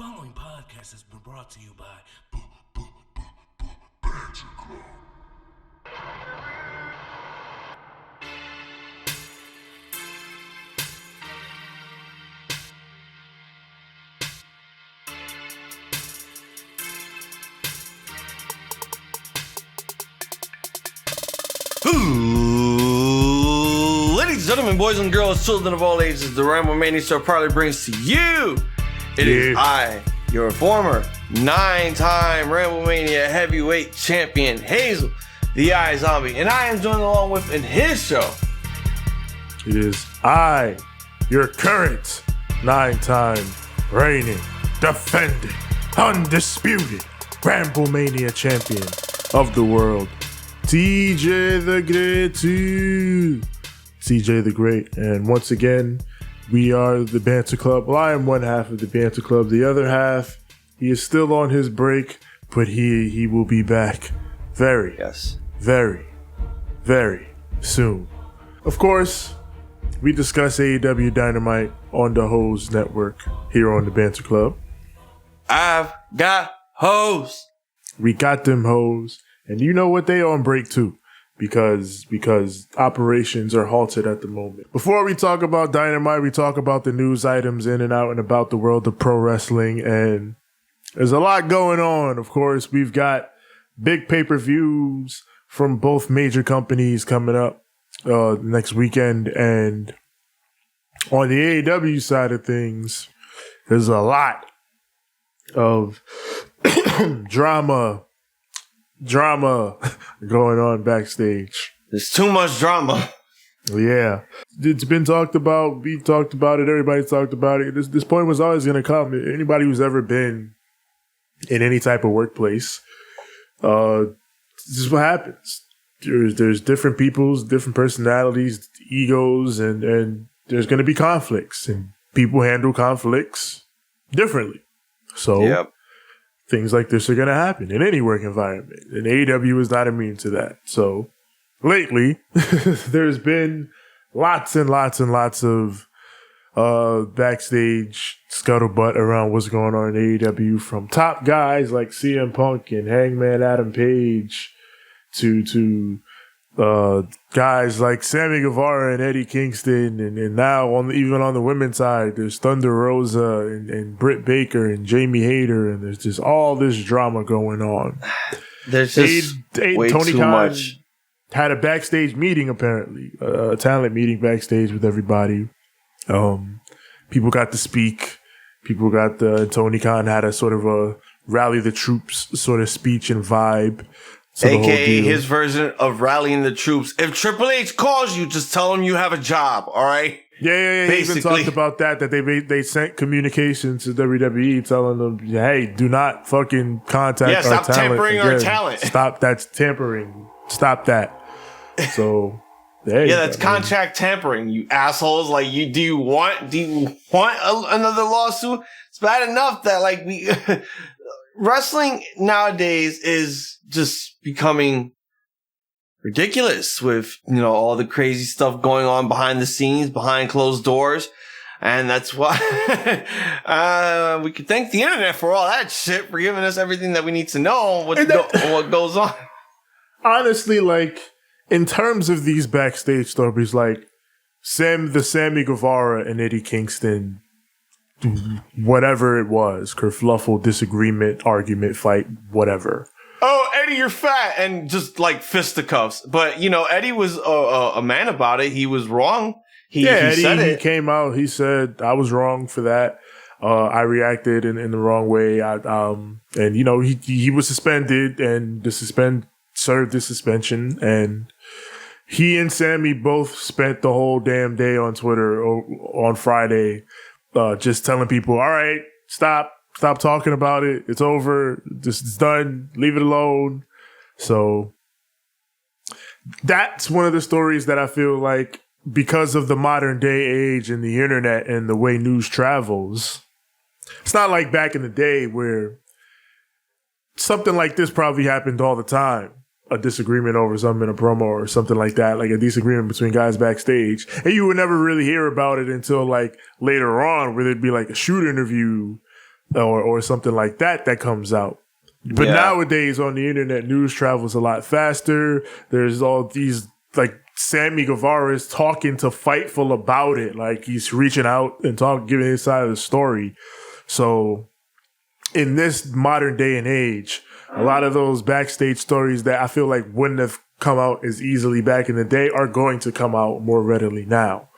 following podcast has been brought to you by Banter Club. Ladies and gentlemen, boys and girls, children of all ages, the Ramble Mania Show proudly brings to you. It is I, your former 9-time Ramble Mania heavyweight champion, Hazel, the Eye Zombie, and I am joined along with in his show. It is I, your current 9-time reigning, defending, undisputed Ramble Mania champion of the world, TJ the Great 2. TJ the Great. And once again, we are the Banter Club. Well, I am one half of the Banter Club. The other half, he is still on his break, but he will be back very soon. Of course, we discuss AEW Dynamite on the Hose Network here on the Banter Club. I've got hoes. We got them hoes. And you know what? They on break too. Because operations are halted at the moment. Before we talk about Dynamite, we talk about the news items in and out and about the world of pro wrestling. And there's a lot going on. Of course, we've got big pay-per-views from both major companies coming up next weekend. And on the AEW side of things, there's a lot of drama going on backstage. There's too much drama. Yeah. It's been talked about. We talked about it. Everybody talked about it. This point was always going to come. Anybody who's ever been in any type of workplace, this is what happens. There's different peoples, different personalities, egos, and there's going to be conflicts. And people handle conflicts differently. So yep. Things like this are going to happen in any work environment, and AEW is not immune to that. So lately, there's been lots and lots and lots of backstage scuttlebutt around what's going on in AEW, from top guys like CM Punk and Hangman Adam Page to guys like Sammy Guevara and Eddie Kingston, and now even on the women's side, there's Thunder Rosa and Britt Baker and Jamie Hayter, and there's just all this drama going on. There's just way Tony too Khan much. Had a backstage meeting, apparently, a talent meeting backstage with everybody. People got to speak. Tony Khan had a sort of a rally the troops sort of speech and vibe. AKA his version of rallying the troops. If Triple H calls you, just tell him you have a job, all right? Yeah. He even talked about that they sent communications to WWE telling them, hey, do not fucking contact our talent. Stop tampering our talent. Stop, that's tampering. Stop that. So, that's contract tampering, you assholes. Like, do you want another lawsuit? It's bad enough that, wrestling nowadays is just becoming ridiculous with, all the crazy stuff going on behind the scenes, behind closed doors. And that's why we could thank the internet for all that shit, for giving us everything that we need to know what goes on. Honestly, in terms of these backstage stories, the Sammy Guevara and Eddie Kingston, whatever it was, kerfluffle, disagreement, argument, fight, whatever. Oh, Eddie, you're fat, and just fisticuffs. But Eddie was a man about it. He was wrong. Eddie came out. He said, "I was wrong for that. I reacted in the wrong way." He was suspended, and served the suspension. And he and Sammy both spent the whole damn day on Twitter on Friday, just telling people, "All right, stop talking about it. It's over. It's done. Leave it alone." So that's one of the stories that I feel like, because of the modern day age and the internet and the way news travels, it's not like back in the day where something like this probably happened all the time. A disagreement over something in a promo or something like that, like a disagreement between guys backstage. And you would never really hear about it until later on, where there'd be a shoot interview or something like that comes out. But nowadays on the internet, news travels a lot faster. There's all these like Sammy Guevara's talking to Fightful about it. Like he's reaching out and giving his side of the story. So in this modern day and age, a lot of those backstage stories that I feel like wouldn't have come out as easily back in the day are going to come out more readily now.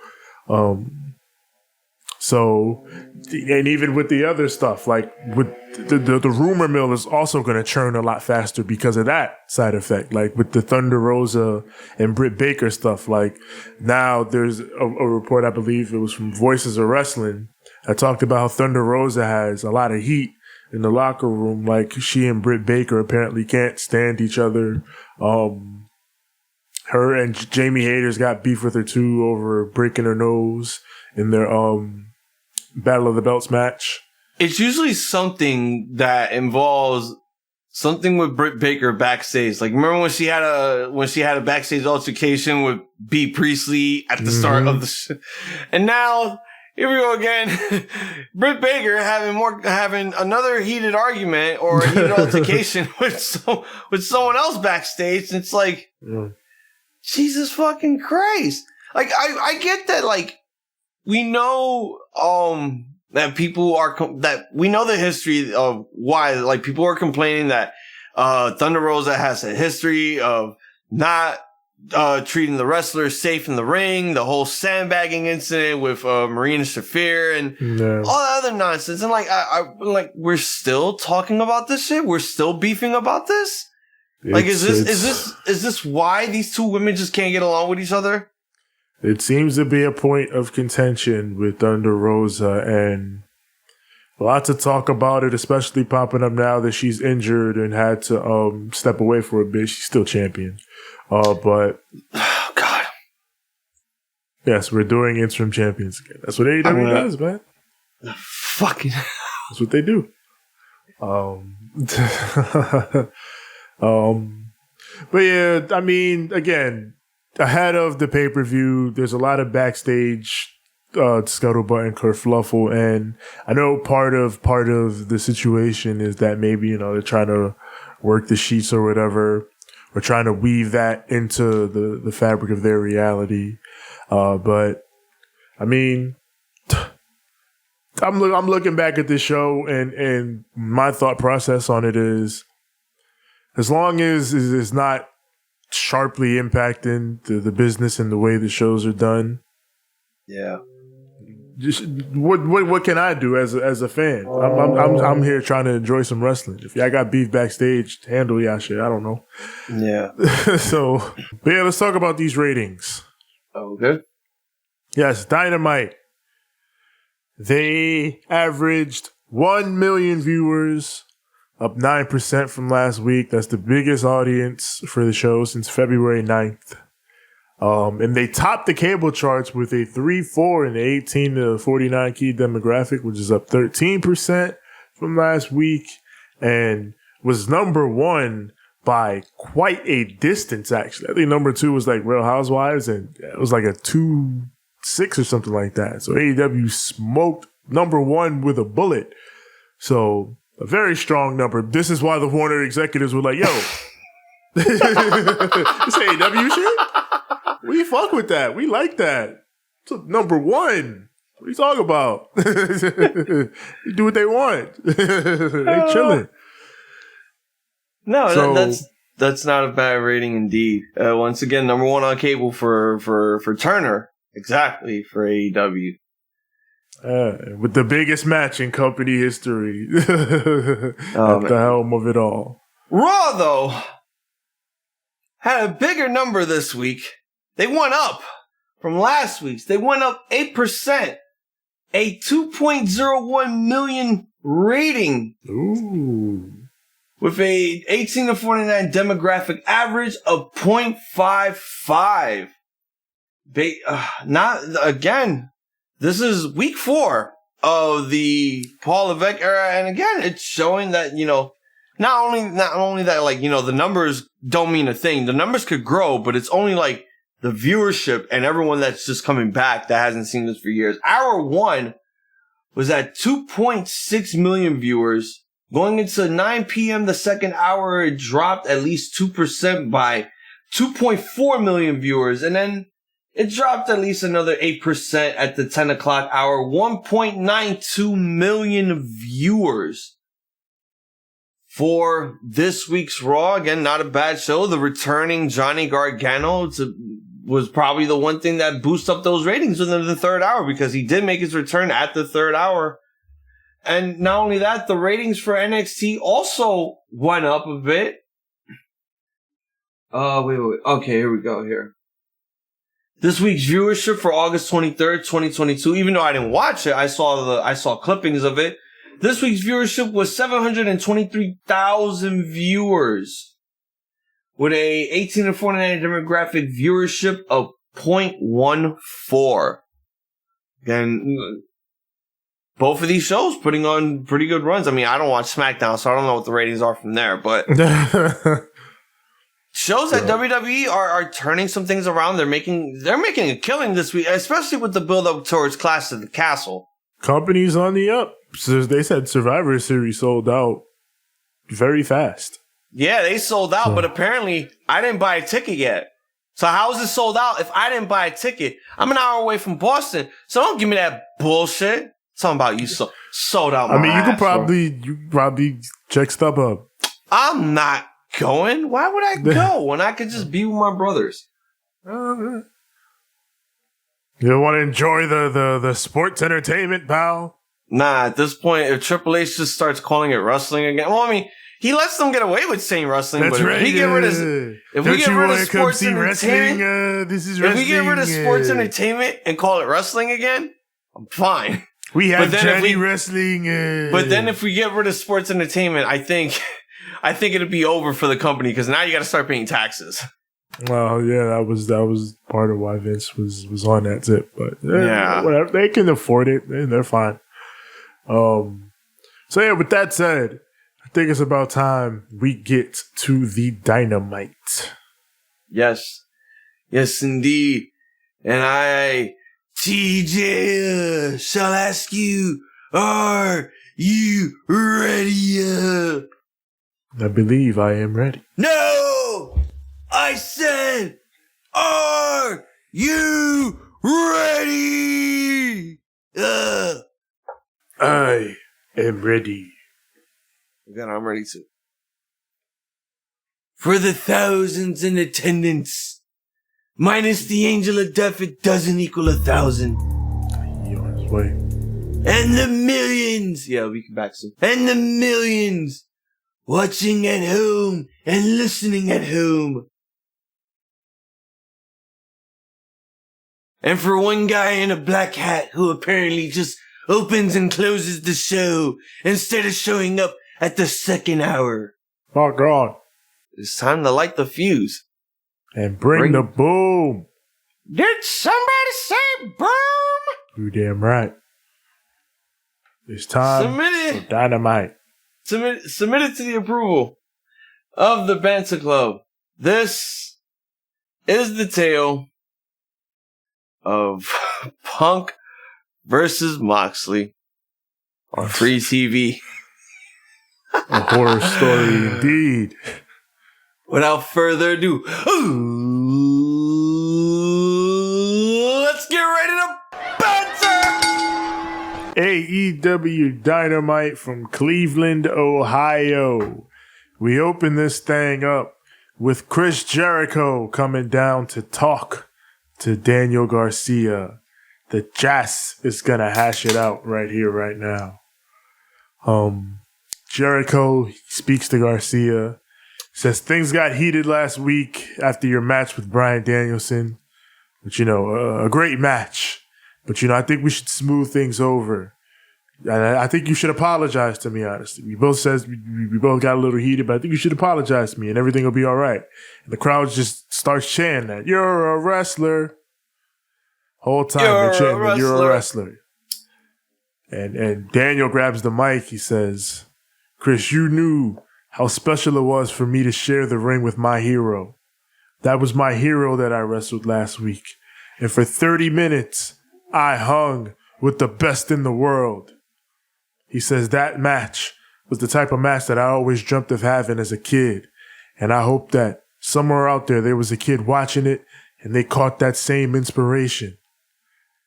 So, and even with the other stuff, like with the rumor mill is also going to churn a lot faster because of that side effect. Like with the Thunder Rosa and Britt Baker stuff, like now there's a report, I believe it was from Voices of Wrestling, that talked about how Thunder Rosa has a lot of heat in the locker room. Like she and Britt Baker apparently can't stand each other. Her and Jamie Hayter's got beef with her too over breaking her nose in their Battle of the Belts match. It's usually something that involves something with Britt Baker backstage. Like remember when she had a backstage altercation with B. Priestley at the start of the and now here we go again. Britt Baker having another heated argument or a heated altercation with someone else backstage. And it's like, Jesus fucking Christ! Like I get that. Like we know that people are that we know the history of why like people are complaining that Thunder Rosa has a history of not treating the wrestlers safe in the ring, the whole sandbagging incident with Marina Shafir and all that other nonsense. And like, I like, we're still talking about this shit. We're still beefing about this. Like, is this why these two women just can't get along with each other? It seems to be a point of contention with Thunder Rosa, and lots of talk about it, especially popping up now that she's injured and had to step away for a bit. She's still champion. But oh God, yes, we're doing interim champions again. That's what AEW does, man. Fucking, that's what they do. But yeah, I mean, again, ahead of the pay-per-view, there's a lot of backstage scuttlebutt and kerfluffle, and I know part of the situation is that maybe they're trying to work the sheets or whatever. We're trying to weave that into the fabric of their reality. But I mean, I'm looking back at this show and my thought process on it is, as long as it's not sharply impacting the business and the way the shows are done. Yeah. Just what can I do as a fan? I'm here trying to enjoy some wrestling. If y'all got beef backstage, handle y'all shit. I don't know. Yeah. But yeah, let's talk about these ratings. Okay. Yes, Dynamite. They averaged 1 million viewers, up 9% from last week. That's the biggest audience for the show since February 9th. And they topped the cable charts with a 3-4 in the 18 to 49 key demographic, which is up 13% from last week, and was number one by quite a distance, actually. I think number two was like Real Housewives, and it was like a 2-6 or something like that. So AEW smoked number one with a bullet. So a very strong number. This is why the Warner executives were like, yo, this AEW shit? We fuck with that. We like that. It's number one. What are you talking about? They do what they want. They chilling. No, that's not a bad rating indeed. Once again, number one on cable for Turner. Exactly, for AEW. With the biggest match in company history. At the helm of it all. Raw, though, had a bigger number this week. They went up from last week's. They went up 8%. A 2.01 million rating. Ooh. With a 18 to 49 demographic average of 0.55. Not again. This is week 4 of the Paul Levesque era, and again, it's showing that not only that, like, the numbers don't mean a thing. The numbers could grow, but it's only like the viewership and everyone that's just coming back that hasn't seen this for years. Hour 1 was at 2.6 million viewers. Going into 9 p.m. the second hour, it dropped at least 2% by 2.4 million viewers. And then it dropped at least another 8% at the 10 o'clock hour, 1.92 million viewers. For this week's Raw, again, not a bad show. The returning Johnny Gargano was probably the one thing that boosted up those ratings within the third hour, because he did make his return at the third hour. And not only that, the ratings for NXT also went up a bit. Wait. Okay, here we go here. This week's viewership for August 23rd, 2022, even though I didn't watch it, I saw clippings of it. This week's viewership was 723,000 viewers with a 18 to 49 demographic viewership of 0.14. Again, both of these shows putting on pretty good runs. I mean, I don't watch SmackDown, so I don't know what the ratings are from there, but shows that WWE are turning some things around. They're making a killing this week, especially with the build up towards Clash of the Castle. Company's on the up. So they said Survivor Series sold out very fast. Yeah, they sold out, but apparently I didn't buy a ticket yet. So how is it sold out if I didn't buy a ticket? I'm an hour away from Boston, so don't give me that bullshit. Talking about you sold out. I mean, you could probably check StubHub. I'm not going. Why would I go when I could just be with my brothers? You don't want to enjoy the sports entertainment, pal? Nah, at this point, if Triple H just starts calling it wrestling again, well, I mean, he lets them get away with saying wrestling. That's but right. If we get rid of sports entertainment, this is wrestling. If we get rid of sports entertainment and call it wrestling again, I'm fine. We have Johnny Wrestling. But then if we get rid of sports entertainment, I think it'd be over for the company, because now you got to start paying taxes. Well, yeah, that was part of why Vince was on that tip. But yeah, whatever, they can afford it. They're fine. So yeah, with that said, I think it's about time we get to the Dynamite. Yes, indeed. And I, TJ, shall ask you, are you ready? I believe I am ready. No! I said, are you ready? I am ready. Again, I'm ready too. For the thousands in attendance, minus the angel of death, it doesn't equal 1,000. He on his way. And the millions, yeah, we can back some. And the millions watching at home and listening at home. And for one guy in a black hat who apparently just opens and closes the show instead of showing up at the second hour. Oh, God. It's time to light the fuse. And bring the boom. Did somebody say boom? You damn right. It's time for Dynamite. Submitted to the approval of the Banter Club. This is the tale of Punk versus Moxley on free TV. A horror story indeed. Without further ado, let's get ready to banter! AEW Dynamite from Cleveland, Ohio. We open this thing up with Chris Jericho coming down to talk to Daniel Garcia. The Jazz is gonna hash it out right here, right now. Jericho speaks to Garcia, says things got heated last week after your match with Bryan Danielson, but a great match. But I think we should smooth things over. And I think you should apologize to me, honestly. We both got a little heated, but I think you should apologize to me and everything will be all right. And the crowd just starts chanting that you're a wrestler. Whole time they're chanting that you're a wrestler. And Daniel grabs the mic. He says, Chris, you knew how special it was for me to share the ring with my hero. That was my hero that I wrestled last week. And for 30 minutes, I hung with the best in the world. He says that match was the type of match that I always dreamt of having as a kid. And I hope that somewhere out there was a kid watching it and they caught that same inspiration.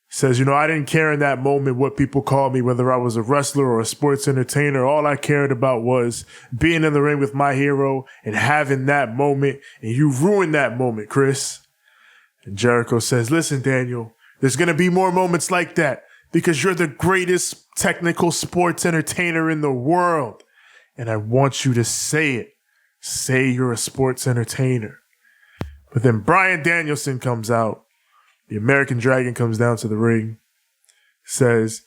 Says, I didn't care in that moment what people called me, whether I was a wrestler or a sports entertainer. All I cared about was being in the ring with my hero and having that moment. And you ruined that moment, Chris. And Jericho says, listen, Daniel, there's going to be more moments like that because you're the greatest technical sports entertainer in the world. And I want you to say it. Say you're a sports entertainer. But then Bryan Danielson comes out. The American Dragon comes down to the ring, says,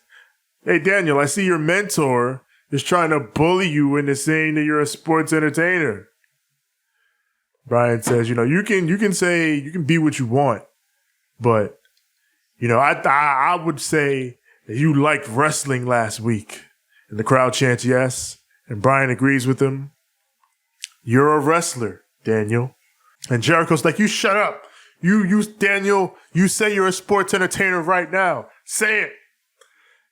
hey, Daniel, I see your mentor is trying to bully you into saying that you're a sports entertainer. Bryan says, you can say, you can be what you want, but, I would say that you liked wrestling last week. And the crowd chants yes, and Bryan agrees with him. You're a wrestler, Daniel. And Jericho's like, you shut up. You, Daniel, you say you're a sports entertainer right now. Say it.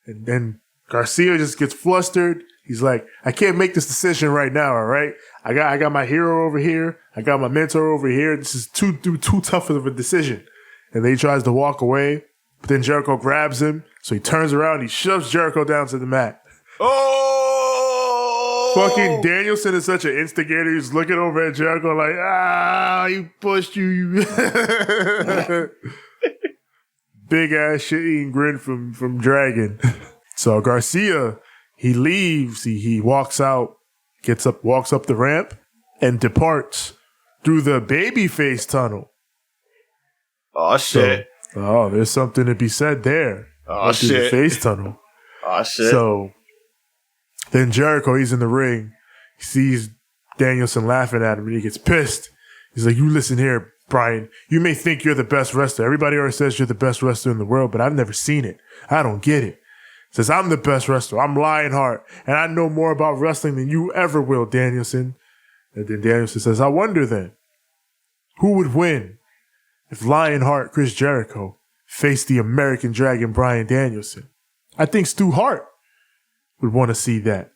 And then Garcia just gets flustered. He's like, I can't make this decision right now, all right? I got my hero over here. I got my mentor over here. This is too tough of a decision. And then he tries to walk away, but then Jericho grabs him. So he turns around, he shoves Jericho down to the mat. Oh! Fucking Danielson is such an instigator. He's looking over at Jericho like, he pushed you. Big ass shit-eating grin from Dragon. So Garcia, he leaves. He walks out, walks up the ramp, and departs through the babyface tunnel. Oh, shit. So, there's something to be said there. Oh, through shit. the face tunnel. Oh, shit. So then Jericho, he's in the ring. He sees Danielson laughing at him, and he gets pissed. He's like, you listen here, Bryan. You may think you're the best wrestler. Everybody always says you're the best wrestler in the world, but I've never seen it. I don't get it. Says, I'm the best wrestler. I'm Lionheart, and I know more about wrestling than you ever will, Danielson. And then Danielson says, I wonder then, who would win if Lionheart Chris Jericho faced the American Dragon Bryan Danielson? I think Stu Hart would want to see that.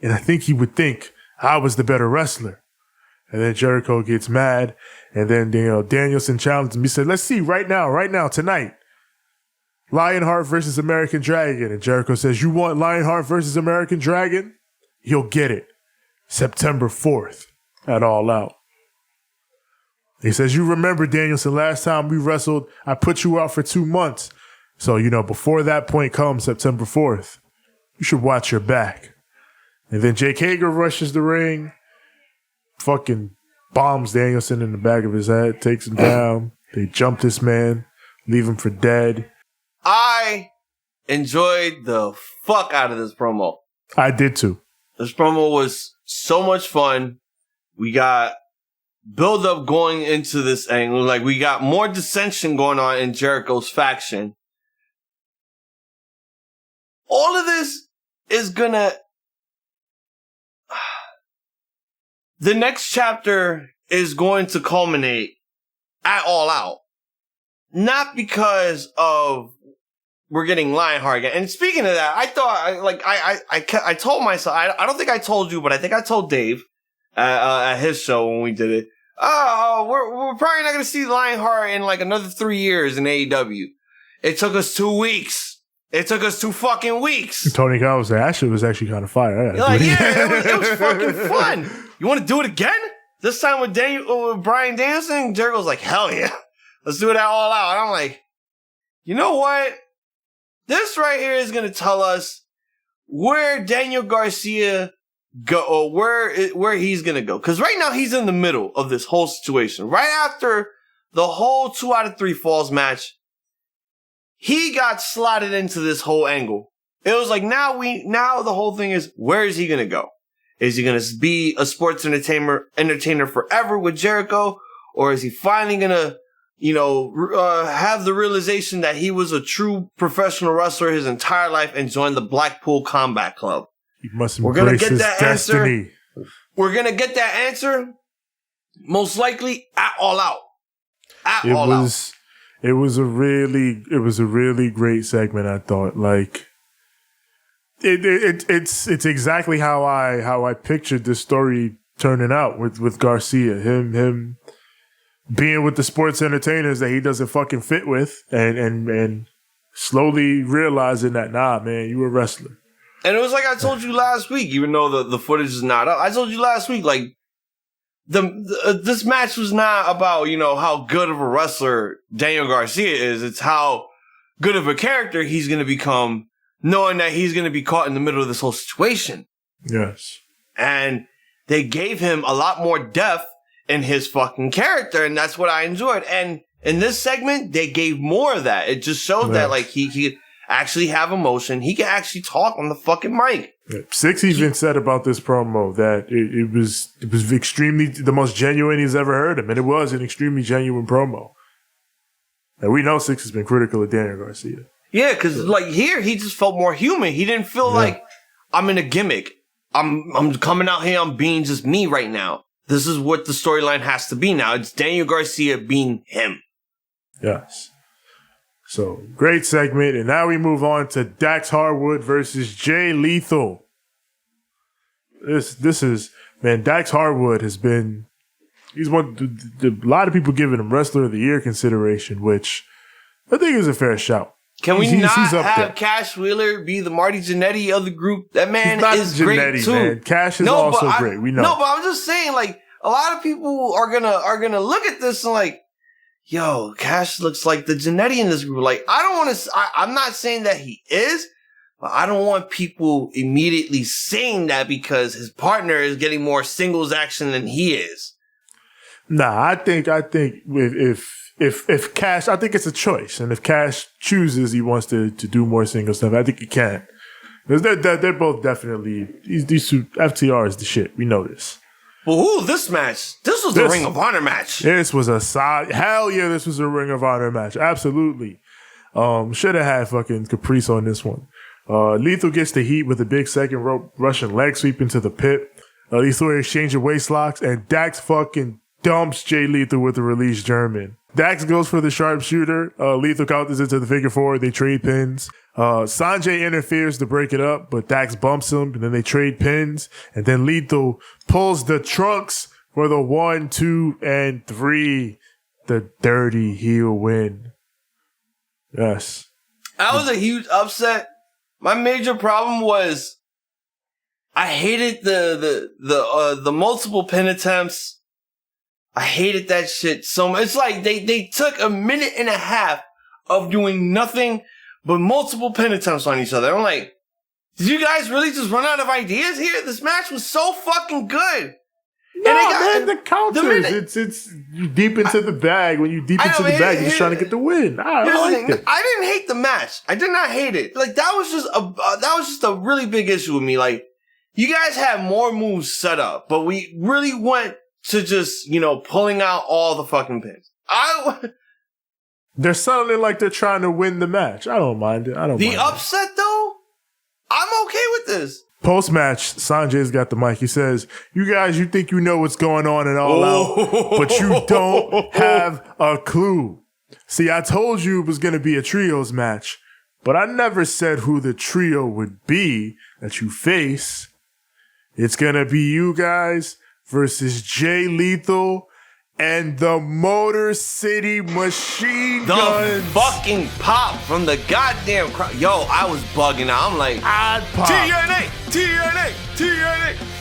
And I think he would think I was the better wrestler. And then Jericho gets mad. And then Danielson challenges him. He said, let's see right now, tonight. Lionheart versus American Dragon. And Jericho says, you want Lionheart versus American Dragon? You'll get it. September 4th at All Out. He says, you remember, Danielson, last time we wrestled, I put you out for 2 months. So, before that point comes, September 4th, you should watch your back. And then Jake Hager rushes the ring, fucking bombs Danielson in the back of his head, takes him down. They jump this man, leave him for dead. I enjoyed the fuck out of this promo. I did too. This promo was so much fun. We got build up going into this angle. Like, we got more dissension going on in Jericho's faction. All of this is gonna... The next chapter is going to culminate at All Out. Not because of we're getting Lionheart again. And speaking of that, I thought, I told myself, I don't think I told you, but I think I told Dave at his show when we did it. We're probably not going to see Lionheart in like another 3 years in AEW. It took us 2 weeks. It took us 2 fucking weeks. Tony Khan was like, that shit was actually kind of fire. It was fucking fun. You want to do it again? This time with Bryan Danielson? Jericho's like, hell yeah. Let's do it All Out. And I'm like, you know what? This right here is going to tell us where Daniel Garcia go, or where he's going to go. Because right now he's in the middle of this whole situation. Right after the whole 2 out of 3 falls match, he got slotted into this whole angle. It was like, now the whole thing is, where is he going to go? Is he going to be a sports entertainer forever with Jericho? Or is he finally going to, have the realization that he was a true professional wrestler his entire life and join the Blackpool Combat Club? He must embrace his destiny. We're going to get that answer most likely at All Out. It was a really great segment, I thought. Like, It's exactly how I pictured this story turning out with Garcia. Him being with the sports entertainers that he doesn't fucking fit with, and slowly realizing that, nah, man, you a wrestler. And it was like I told you last week, even though the footage is not up. I told you last week, like, this match was not about, how good of a wrestler Daniel Garcia is. It's how good of a character he's going to become, knowing that he's going to be caught in the middle of this whole situation. Yes. And they gave him a lot more depth in his fucking character, and that's what I enjoyed. And in this segment, they gave more of that. It just showed that, like, he could actually have emotion. He can actually talk on the fucking mic. Yeah. Six even said about this promo that it was extremely the most genuine he's ever heard him, and it was an extremely genuine promo. And we know Six has been critical of Daniel Garcia. Yeah, because like here, he just felt more human. He didn't feel like I'm in a gimmick. I'm coming out here. I'm being just me right now. This is what the storyline has to be now. It's Daniel Garcia being him. Yes. So, great segment. And now we move on to Dax Harwood versus Jay Lethal. This is, man, Dax Harwood has been, he's one, a lot of people giving him Wrestler of the Year consideration, which I think is a fair shout. Can we not have Cash Wheeler be the Marty Jannetty of the group? That man is great too. Man. Cash is also great. We know. No, but I'm just saying, like, a lot of people are gonna look at this and like, yo, Cash looks like the Jannetty in this group. Like, I don't want to. I'm not saying that he is, but I don't want people immediately saying that because his partner is getting more singles action than he is. Nah, I think if Cash, I think it's a choice, and if Cash chooses he wants to do more single stuff, I think he can. Because they're both definitely these two. FTR is the shit. We know this. Well, this match, this was the Ring of Honor match. This was a side. Hell yeah, this was a Ring of Honor match. Absolutely. Should have had fucking Caprice on this one. Lethal gets the heat with a big second rope Russian leg sweep into the pit. These two exchange of waist locks, and Dax fucking dumps Jay Lethal with a release German. Dax goes for the sharpshooter. Lethal counters into the figure four. They trade pins. Sanjay interferes to break it up, but Dax bumps him, and then they trade pins. And then Lethal pulls the trunks for the 1, 2, and 3. The dirty heel win. Yes. That was a huge upset. My major problem was I hated the multiple pin attempts. I hated that shit so much. It's like they took a minute and a half of doing nothing but multiple pin attempts on each other. I'm like, did you guys really just run out of ideas here? This match was so fucking good. No, man, the counters. It's you deep into the bag. When you deep into the bag, you're just trying to get the win. I didn't hate the match. I did not hate it. Like that was just a really big issue with me. Like you guys had more moves set up, but we really went to just pulling out all the fucking pins. They're sounding like they're trying to win the match. I don't mind it. The upset though, I'm okay with this. Post-match, Sanjay's got the mic. He says, you guys, you think you know what's going on and all out, but you don't have a clue. See, I told you it was going to be a trios match, but I never said who the trio would be that you face. It's going to be you guys versus Jay Lethal and the Motor City Machine Guns. The fucking pop from the goddamn crowd. Yo, I was bugging out. I'm like, TNA.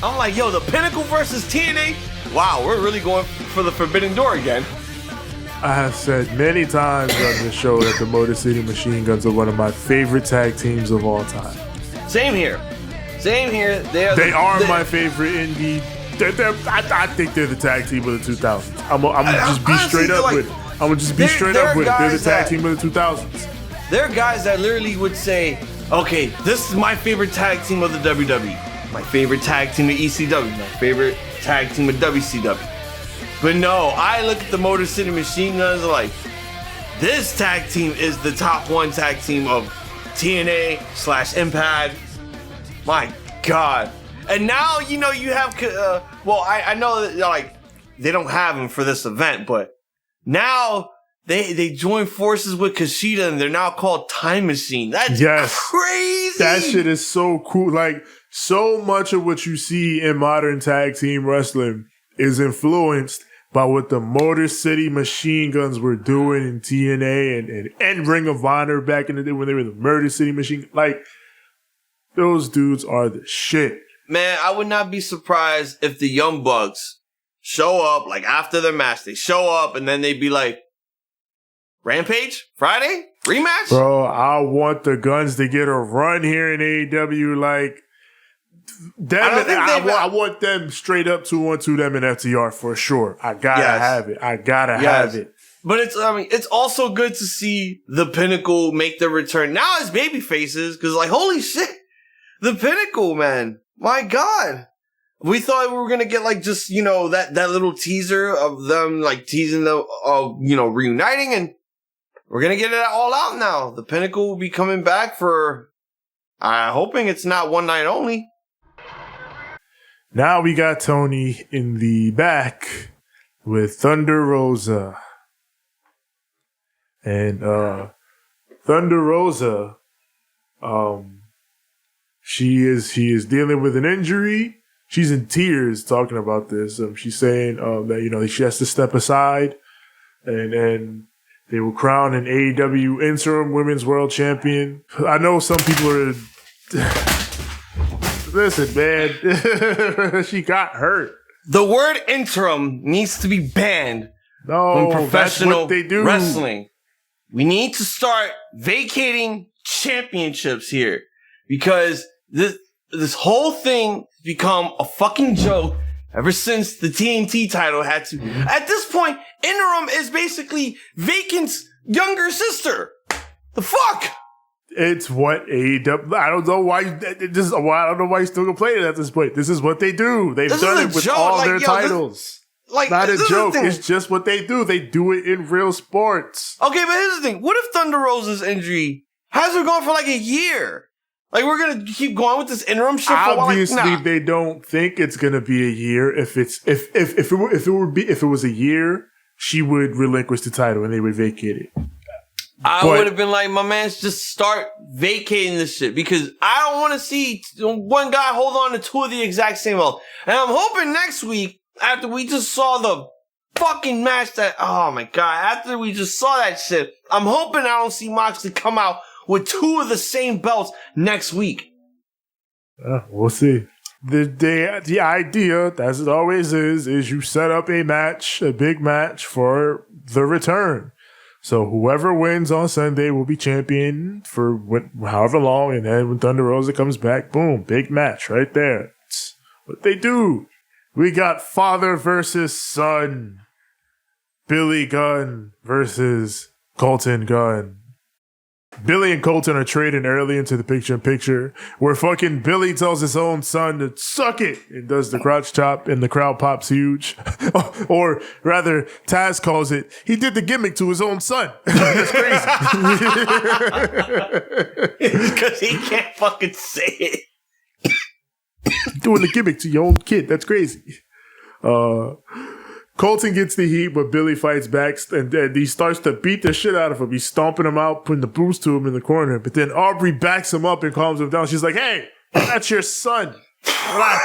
I'm like, yo, the Pinnacle versus TNA. Wow, we're really going for the Forbidden Door again. I have said many times on this show that the Motor City Machine Guns are one of my favorite tag teams of all time. Same here. They are my favorite indie. I think they're the tag team of the 2000s. I'm gonna just be straight up with it. I'm gonna just be straight up with it. They're the tag team of the 2000s. There are guys that literally would say, okay, this is my favorite tag team of the WWE, my favorite tag team of ECW, my favorite tag team of WCW. But no, I look at the Motor City Machine Guns like, this tag team is the top one tag team of TNA/Impact. My God. And now, you have, I know that, like, they don't have them for this event, but now They joined forces with Kushida and they're now called Time Machine. That's crazy. That shit is so cool. Like, so much of what you see in modern tag team wrestling is influenced by what the Motor City Machine Guns were doing in TNA and Ring of Honor back in the day when they were the Murder City Machine. Like, those dudes are the shit. Man, I would not be surprised if the Young Bucks show up, like, after their match. They show up and then they'd be like, Rampage? Friday? Rematch? Bro, I want the Guns to get a run here in AEW. Like, I want them straight up 2-1-2 them in FTR for sure. I gotta have it. I gotta have it. But it's also good to see the Pinnacle make their return now as baby faces, because like, holy shit, the Pinnacle, man. My God. We thought we were going to get like just, that little teaser of them like teasing them of, reuniting, and we're going to get it all out now. The Pinnacle will be coming back for, hoping it's not one night only. Now we got Tony in the back with Thunder Rosa. And Thunder Rosa, she is dealing with an injury. She's in tears talking about this. She's saying that she has to step aside, and they will crown an AEW interim women's world champion. I know some people are. Listen, man, she got hurt. The word interim needs to be banned from professional wrestling. We need to start vacating championships here, because this whole thing has become a fucking joke ever since the TNT title had to. At this point, interim is basically vacant's younger sister. The fuck? It's what AEW. I don't know why. I don't know why you're still complaining at this point. This is what they do. They've done it with all their titles. Not a joke. It's just what they do. They do it in real sports. Okay, but here's the thing. What if Thunder Rosa's injury has her going for like a year? Like, we're going to keep going with this interim shit for a while? Obviously, they don't think it's going to be a year. If it was a year, she would relinquish the title and they would vacate it. I would have been like, my man, just start vacating this shit, because I don't want to see one guy hold on to two of the exact same belt. And I'm hoping next week, after we just saw the fucking match oh my God, after we just saw that shit, I'm hoping I don't see Moxley come out with two of the same belts next week. We'll see. The idea, as it always is you set up a big match for the return. So whoever wins on Sunday will be champion for however long, and then when Thunder Rosa comes back, boom, big match right there. It's what they do. We got father versus son. Billy Gunn versus Colten Gunn. Billy and Colten are trading early into the picture-in-picture, where fucking Billy tells his own son to suck it and does the crotch chop, and the crowd pops huge. Or rather, Taz calls it, he did the gimmick to his own son. That's crazy. Because he can't fucking say it. Doing the gimmick to your own kid. That's crazy. Colten gets the heat, but Billy fights back, and he starts to beat the shit out of him. He's stomping him out, putting the boots to him in the corner. But then Aubrey backs him up and calms him down. She's like, hey, that's your son. Relax.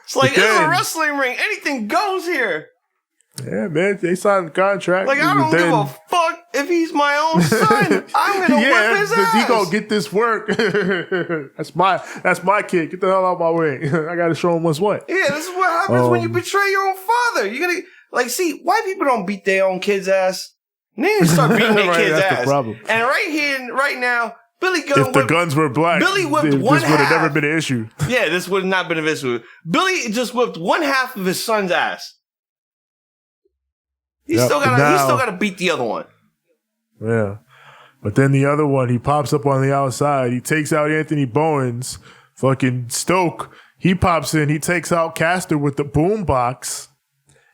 It's like, it's a wrestling ring. Anything goes here. Yeah, man, they signed a contract. Like, I don't give a fuck if he's my own son. I'm gonna whip his ass. He gonna get this work. That's my kid. Get the hell out of my way. I gotta show him what's what. Yeah, this is what happens when you betray your own father. You're gonna see, white people don't beat their own kids' ass. They need to start beating their kids' that's ass. The problem. And right here, right now, Billy Gunn. If the Guns were black, Billy whipped this one half. would have never been an issue. Yeah, this would have not been an issue. Billy just whipped one half of his son's ass. He's still gotta beat the other one. Yeah. But then the other one, he pops up on the outside. He takes out Anthony Bowens. Fucking Stoke. He pops in. He takes out Caster with the boombox.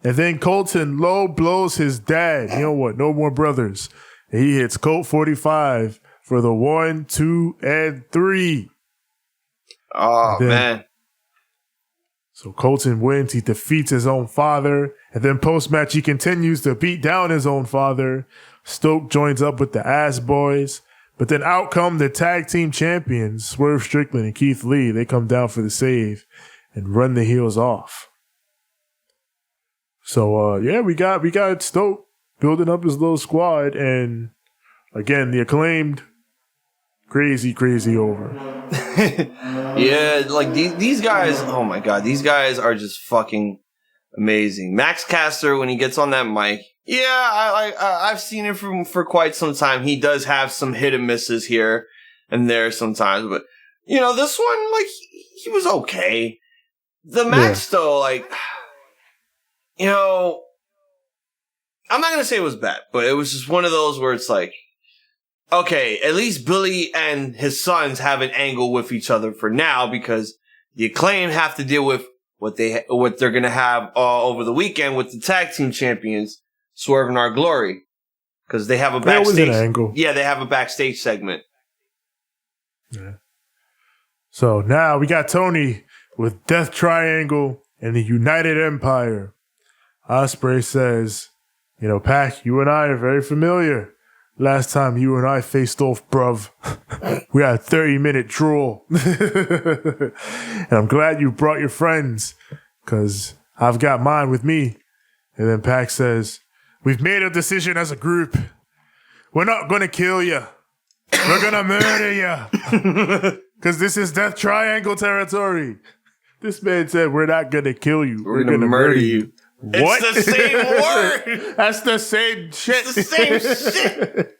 And then Colten low blows his dad. You know what? No more brothers. And he hits Colt 45 for the 1, 2, and 3. Oh, man. So Colten wins. He defeats his own father. And then post-match, he continues to beat down his own father. Stoke joins up with the Ass Boys. But then out come the tag team champions, Swerve Strickland and Keith Lee. They come down for the save and run the heels off. So, we got Stoke building up his little squad. And again, the Acclaimed, crazy over. Yeah, like these guys, oh my God, these guys are just fucking amazing. Max Caster, when he gets on that mic, yeah, I've seen him for quite some time. He does have some hit and misses here and there sometimes, but this one, like, he was okay. The match though, like, I'm not gonna say it was bad, but it was just one of those where it's like, okay, at least Billy and his sons have an angle with each other for now, because the Acclaim have to deal with what they're gonna have over the weekend with the tag team champions, Swerve and Our Glory, because they have a backstage. That was an angle. Yeah, they have a backstage segment. Yeah. So now we got Tony with Death Triangle and the United Empire. Ospreay says, Pac, you and I are very familiar. Last time you and I faced off, bruv, we had a 30-minute draw. And I'm glad you brought your friends, because I've got mine with me. And then Pac says, we've made a decision as a group. We're not going to kill you. We're going to murder you. Because this is Death Triangle territory. This man said, we're not going to kill you. We're going to murder you. What? It's the same word. That's the same shit. It's the same shit.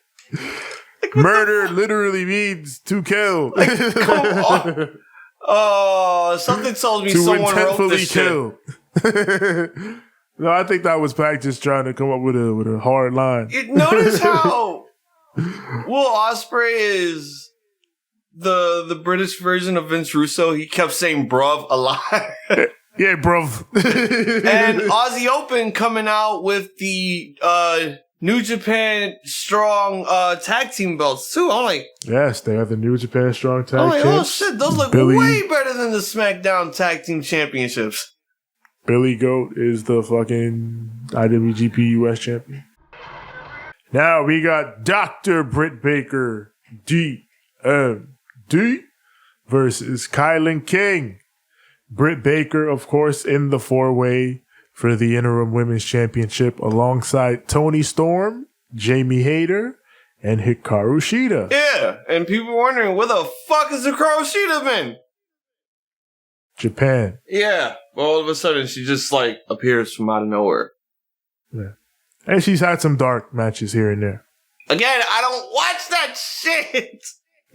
Murder literally means to kill. Come on. Oh, something tells me someone wrote this kill. Shit. No, I think that was Pac just trying to come up with a hard line. Notice how Will Ospreay is the British version of Vince Russo. He kept saying bruv a lot. Yeah, bruv. And Aussie Open coming out with the New Japan Strong tag team belts too. I'm like, yes, they have the New Japan Strong tag champs. Oh shit, those look way better than the SmackDown Tag Team Championships. Billy Goat is the fucking IWGP US champion. Now we got Dr. Britt Baker, DMD, versus Kilynn King. Britt Baker, of course, in the four-way for the interim women's championship alongside Toni Storm, Jamie Hayter, and Hikaru Shida. Yeah, and people were wondering, where the fuck has Hikaru Shida been? Japan. Yeah, well, all of a sudden she just like appears from out of nowhere. Yeah, and she's had some dark matches here and there. Again, I don't watch that shit.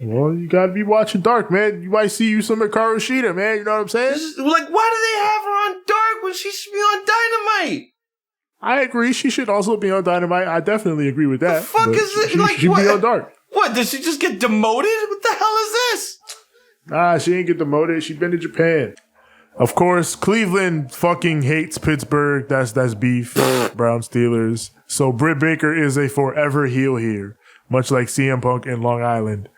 Well, you gotta be watching Dark, man. You might see you some Hikaru Shida, man. You know what I'm saying? Like, why do they have her on Dark when she should be on Dynamite? I agree. She should also be on Dynamite. I definitely agree with that. The fuck is it? She like, should what? Be on Dark. What? Did she just get demoted? What the hell is this? Nah, she ain't get demoted. She been to Japan. Of course, Cleveland fucking hates Pittsburgh. That's beef. Brown Steelers. So Britt Baker is a forever heel here, much like CM Punk in Long Island.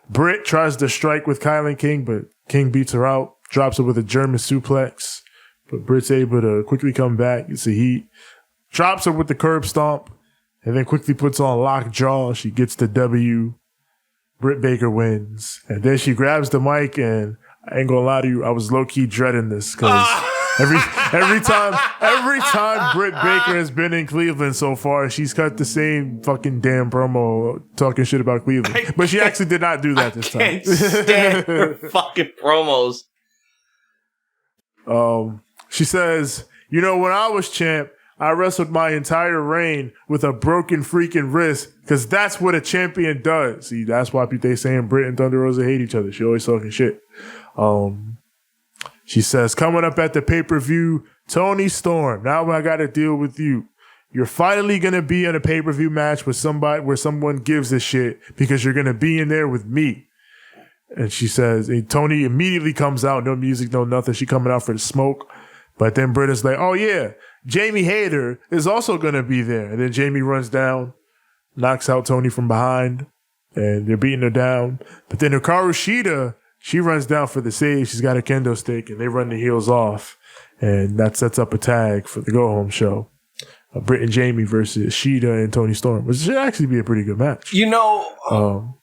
Britt tries to strike with Kilynn King, but King beats her out, drops her with a German suplex. But Britt's able to quickly come back. It's a heat. Drops her with the curb stomp, and then quickly puts on lockjaw. She gets the W. Britt Baker wins. And then she grabs the mic, and I ain't gonna lie to you, I was low-key dreading this, because every time Britt Baker has been in Cleveland so far, she's cut the same fucking damn promo talking shit about Cleveland. But she actually did not do that this time. I can't stand her fucking promos. She says, when I was champ, I wrestled my entire reign with a broken freaking wrist, because that's what a champion does. See, that's why they saying Britt and Thunder Rosa hate each other. She always talking shit. She says, coming up at the pay-per-view, Toni Storm, now I got to deal with you. You're finally going to be in a pay-per-view match with somebody where someone gives a shit, because you're going to be in there with me. And she says, and Toni immediately comes out, no music, no nothing. She coming out for the smoke. But then Britt is like, oh yeah, Jamie Hayter is also going to be there. And then Jamie runs down, knocks out Toni from behind, and they're beating her down. But then Hikaru Shida She runs down for the save. She's got a kendo stick, and they run the heels off. And that sets up a tag for the go-home show. Britt and Jamie versus Sheeta and Toni Storm, which should actually be a pretty good match. You know,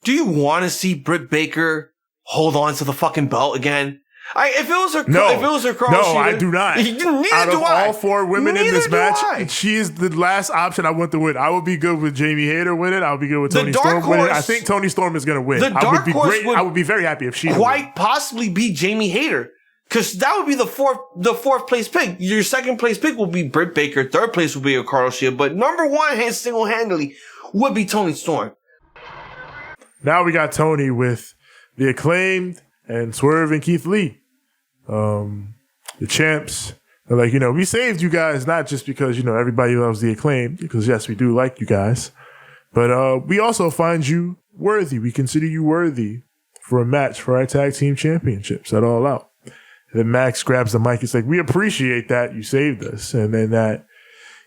do you want to see Britt Baker hold on to the fucking belt again? If it was her Carl no, Sheeta, I do not. Neither Out of do I. all four women in this Neither do match, I. she is the last option I want to win. I would be good with Jamie Hayter winning. I would be good with Toni Storm winning. I think Toni Storm is going to win. I would be very happy if she quite possibly be Jamie Hayter, because that would be the fourth place pick. Your second place pick will be Britt Baker. Third place will be a Carl Sheeta, but number one single handedly would be Toni Storm. Now we got Toni with the Acclaimed and Swerve and Keith Lee. The champs are like, we saved you guys, not just because, everybody loves the Acclaimed, because yes, we do like you guys, but we also find you worthy. We consider you worthy for a match for our tag team championships at All Out. And then Max grabs the mic. It's like, we appreciate that you saved us. And then that,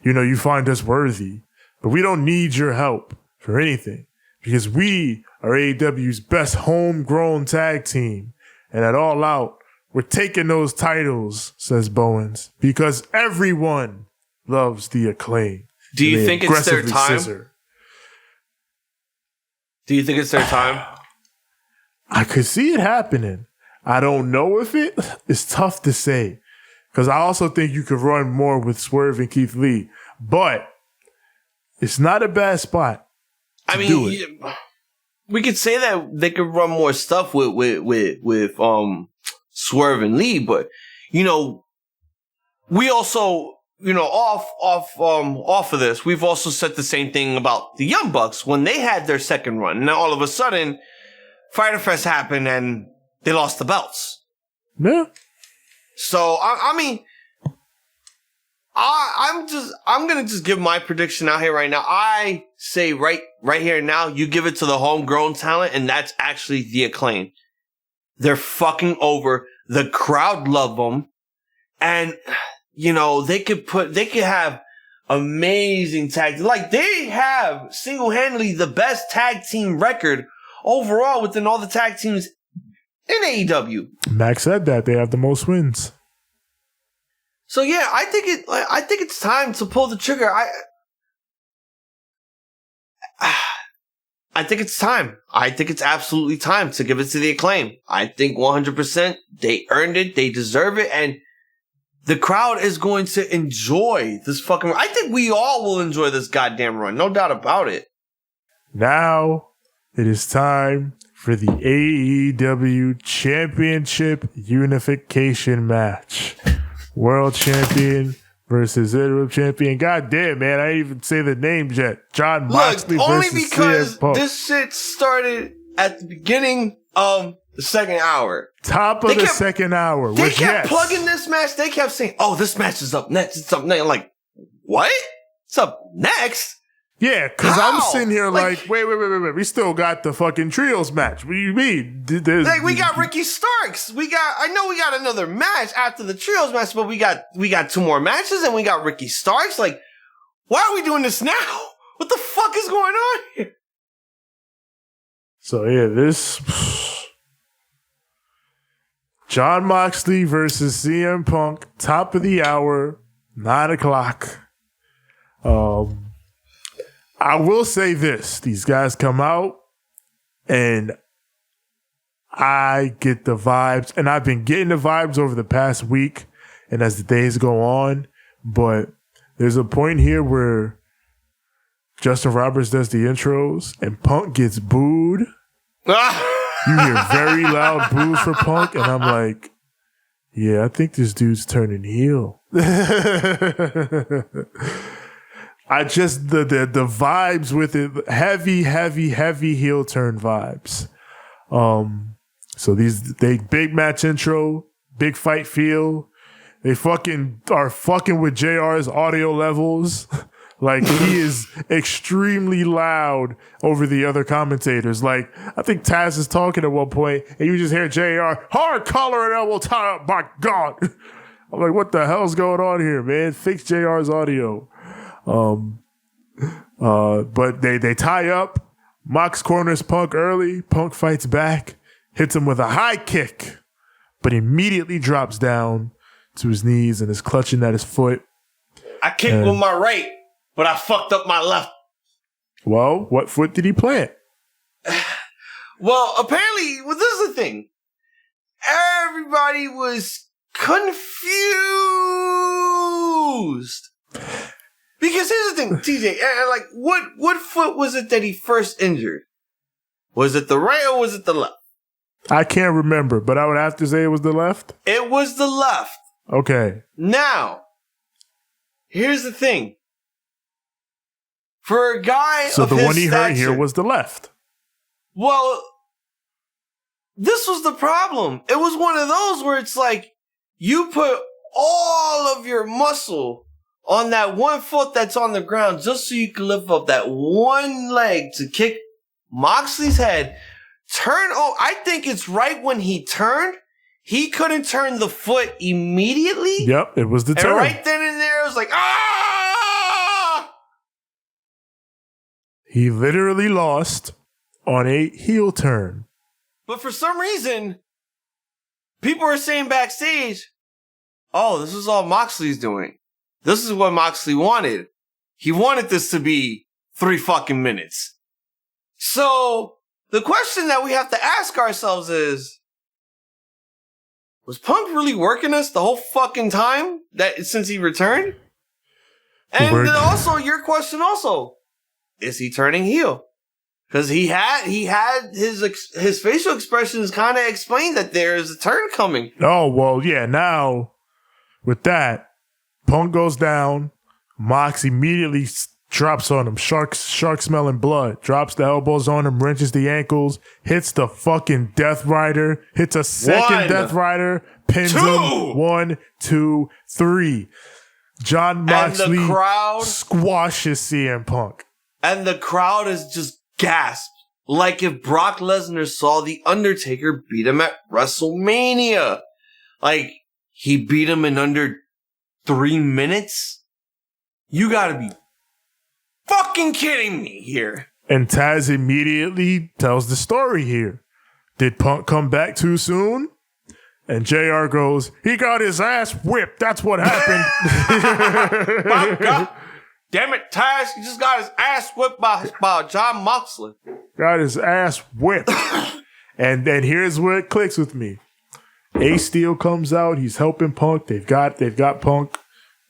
you find us worthy, but we don't need your help for anything because we are AEW's best homegrown tag team. And at All Out, we're taking those titles, says Bowens, because everyone loves the Acclaim. Do you think it's their time? Do you think it's their time? I could see it happening. I don't know if it's tough to say, because I also think you could run more with Swerve and Keith Lee, but it's not a bad spot. We could say that they could run more stuff with Swerve and Lee, but we also off of this, we've also said the same thing about the Young Bucks when they had their second run. Now all of a sudden, Fyter Fest happened and they lost the belts. Yeah. So I'm gonna just give my prediction out here right now. I say right here now, you give it to the homegrown talent, and that's actually the Acclaim. They're fucking over. The crowd love them. And, they could have amazing tag. Like, they have single-handedly the best tag team record overall within all the tag teams in AEW. Max said that. They have the most wins. So, yeah, I think it's time to pull the trigger. I think it's time. I think it's absolutely time to give it to the Acclaim. I think 100% they earned it. They deserve it. And the crowd is going to enjoy this fucking run. I think we all will enjoy this goddamn run. No doubt about it. Now it is time for the AEW Championship Unification match. World Champion versus Interim Champion. God damn, man. I didn't even say the names yet. John Moxley only versus because CM Punk. this shit started at the beginning of the second hour. Top of the second hour. They kept plugging this match. They kept saying, oh, this match is up next. It's up next. I'm like, what? It's up next? Yeah, because I'm sitting here like, wait. We still got the fucking trios match. What do you mean? We got Ricky Starks. I know we got another match after the trios match, but we got two more matches and we got Ricky Starks. Like, why are we doing this now? What the fuck is going on here? So yeah, this John Moxley versus CM Punk, top of the hour, 9:00. I will say this. These guys come out and I get the vibes, and I've been getting the vibes over the past week and as the days go on, but there's a point here where Justin Roberts does the intros and Punk gets booed. You hear very loud boos for Punk, and I'm like, yeah, I think this dude's turning heel. I just, the vibes with it, heavy heel turn vibes. So they big match intro, big fight feel. They are fucking with JR's audio levels. Like, he is extremely loud over the other commentators. Like, I think Taz is talking at one point, and you just hear JR, hard collar and elbow tie up, my God. I'm like, what the hell's going on here, man? Fix JR's audio. But they tie up. Mox corners Punk early. Punk fights back. hits him with a high kick, but immediately drops down to his knees and is clutching at his foot. I kicked with my right, but I fucked up my left. Well, what foot did he plant? Well, apparently, this is the thing. Everybody was confused. Because here's the thing, TJ, like, what foot was it that he first injured? Was it the right or was it the left? I can't remember, but I would have to say it was the left. It was the left. Okay. Now, here's the thing. For a guy so of the his one he stature, hurt here was the left. Well, this was the problem. It was one of those where it's like, you put all of your muscle on that one foot that's on the ground just so you can lift up that one leg to kick Moxley's head. I think it's right when he turned, he couldn't turn the foot immediately. Yep, it was the turn. And right then and there, it was like, ah! He literally lost on a heel turn. But for some reason, people are saying backstage, oh, this is all Moxley's doing. This is what Moxley wanted. He wanted this to be 3 fucking minutes. So, the question that we have to ask ourselves is, was Punk really working us the whole fucking time since he returned? And then also, your question also, is he turning heel? Because he had his facial expressions kind of explained that there is a turn coming. Oh, well, yeah, now, with that, Punk goes down, Mox immediately drops on him, shark smelling blood, drops the elbows on him, wrenches the ankles, hits the fucking Death Rider, hits a second Death Rider, pins him, 1, 2, 3. John Moxley and the crowd squashes CM Punk. And the crowd is just gasped, like if Brock Lesnar saw The Undertaker beat him at WrestleMania. Like, he beat him in under 3 minutes? You gotta be fucking kidding me here. And Taz immediately tells the story here. Did Punk come back too soon? And JR goes, he got his ass whipped. That's what happened. My God. Damn it, Taz. He just got his ass whipped by John Moxley. Got his ass whipped. and here's where it clicks with me. Ace Steel comes out. He's helping Punk. They've got Punk,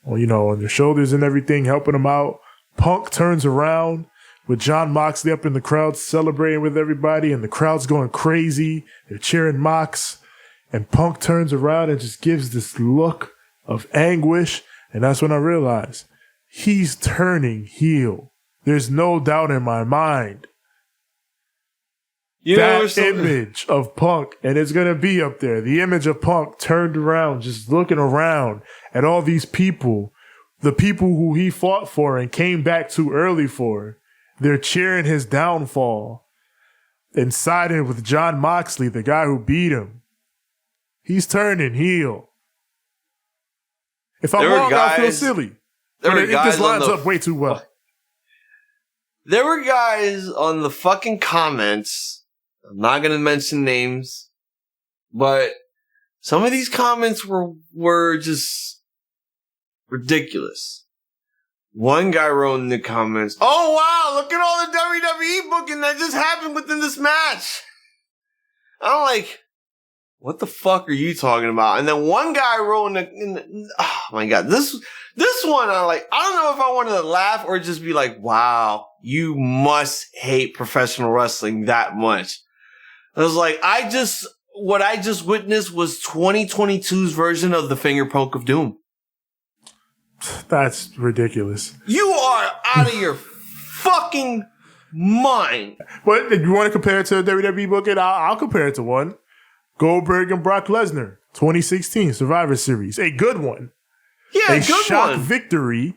on their shoulders and everything, helping him out. Punk turns around with John Moxley up in the crowd celebrating with everybody, and the crowd's going crazy. They're cheering Mox. And Punk turns around and just gives this look of anguish. And that's when I realize he's turning heel. There's no doubt in my mind. That image of Punk, and it's going to be up there, the image of Punk turned around, just looking around at all these people, the people who he fought for and came back too early for. They're cheering his downfall and siding with John Moxley, the guy who beat him. He's turning heel. If I'm wrong, I'll feel silly. But this lines up way too well. There were guys on the fucking comments. I'm not going to mention names, but some of these comments were just ridiculous. One guy wrote in the comments, "Oh wow, look at all the WWE booking that just happened within this match." I'm like, what the fuck are you talking about? And then one guy wrote oh my God, this one, I don't know if I wanted to laugh or just be like, wow, you must hate professional wrestling that much. I was like, what I just witnessed was 2022's version of the finger poke of doom. That's ridiculous. You are out of your fucking mind. But if you want to compare it to a WWE booking, I'll compare it to one. Goldberg and Brock Lesnar, 2016 Survivor Series. A good one. Yeah, a good shock one. Victory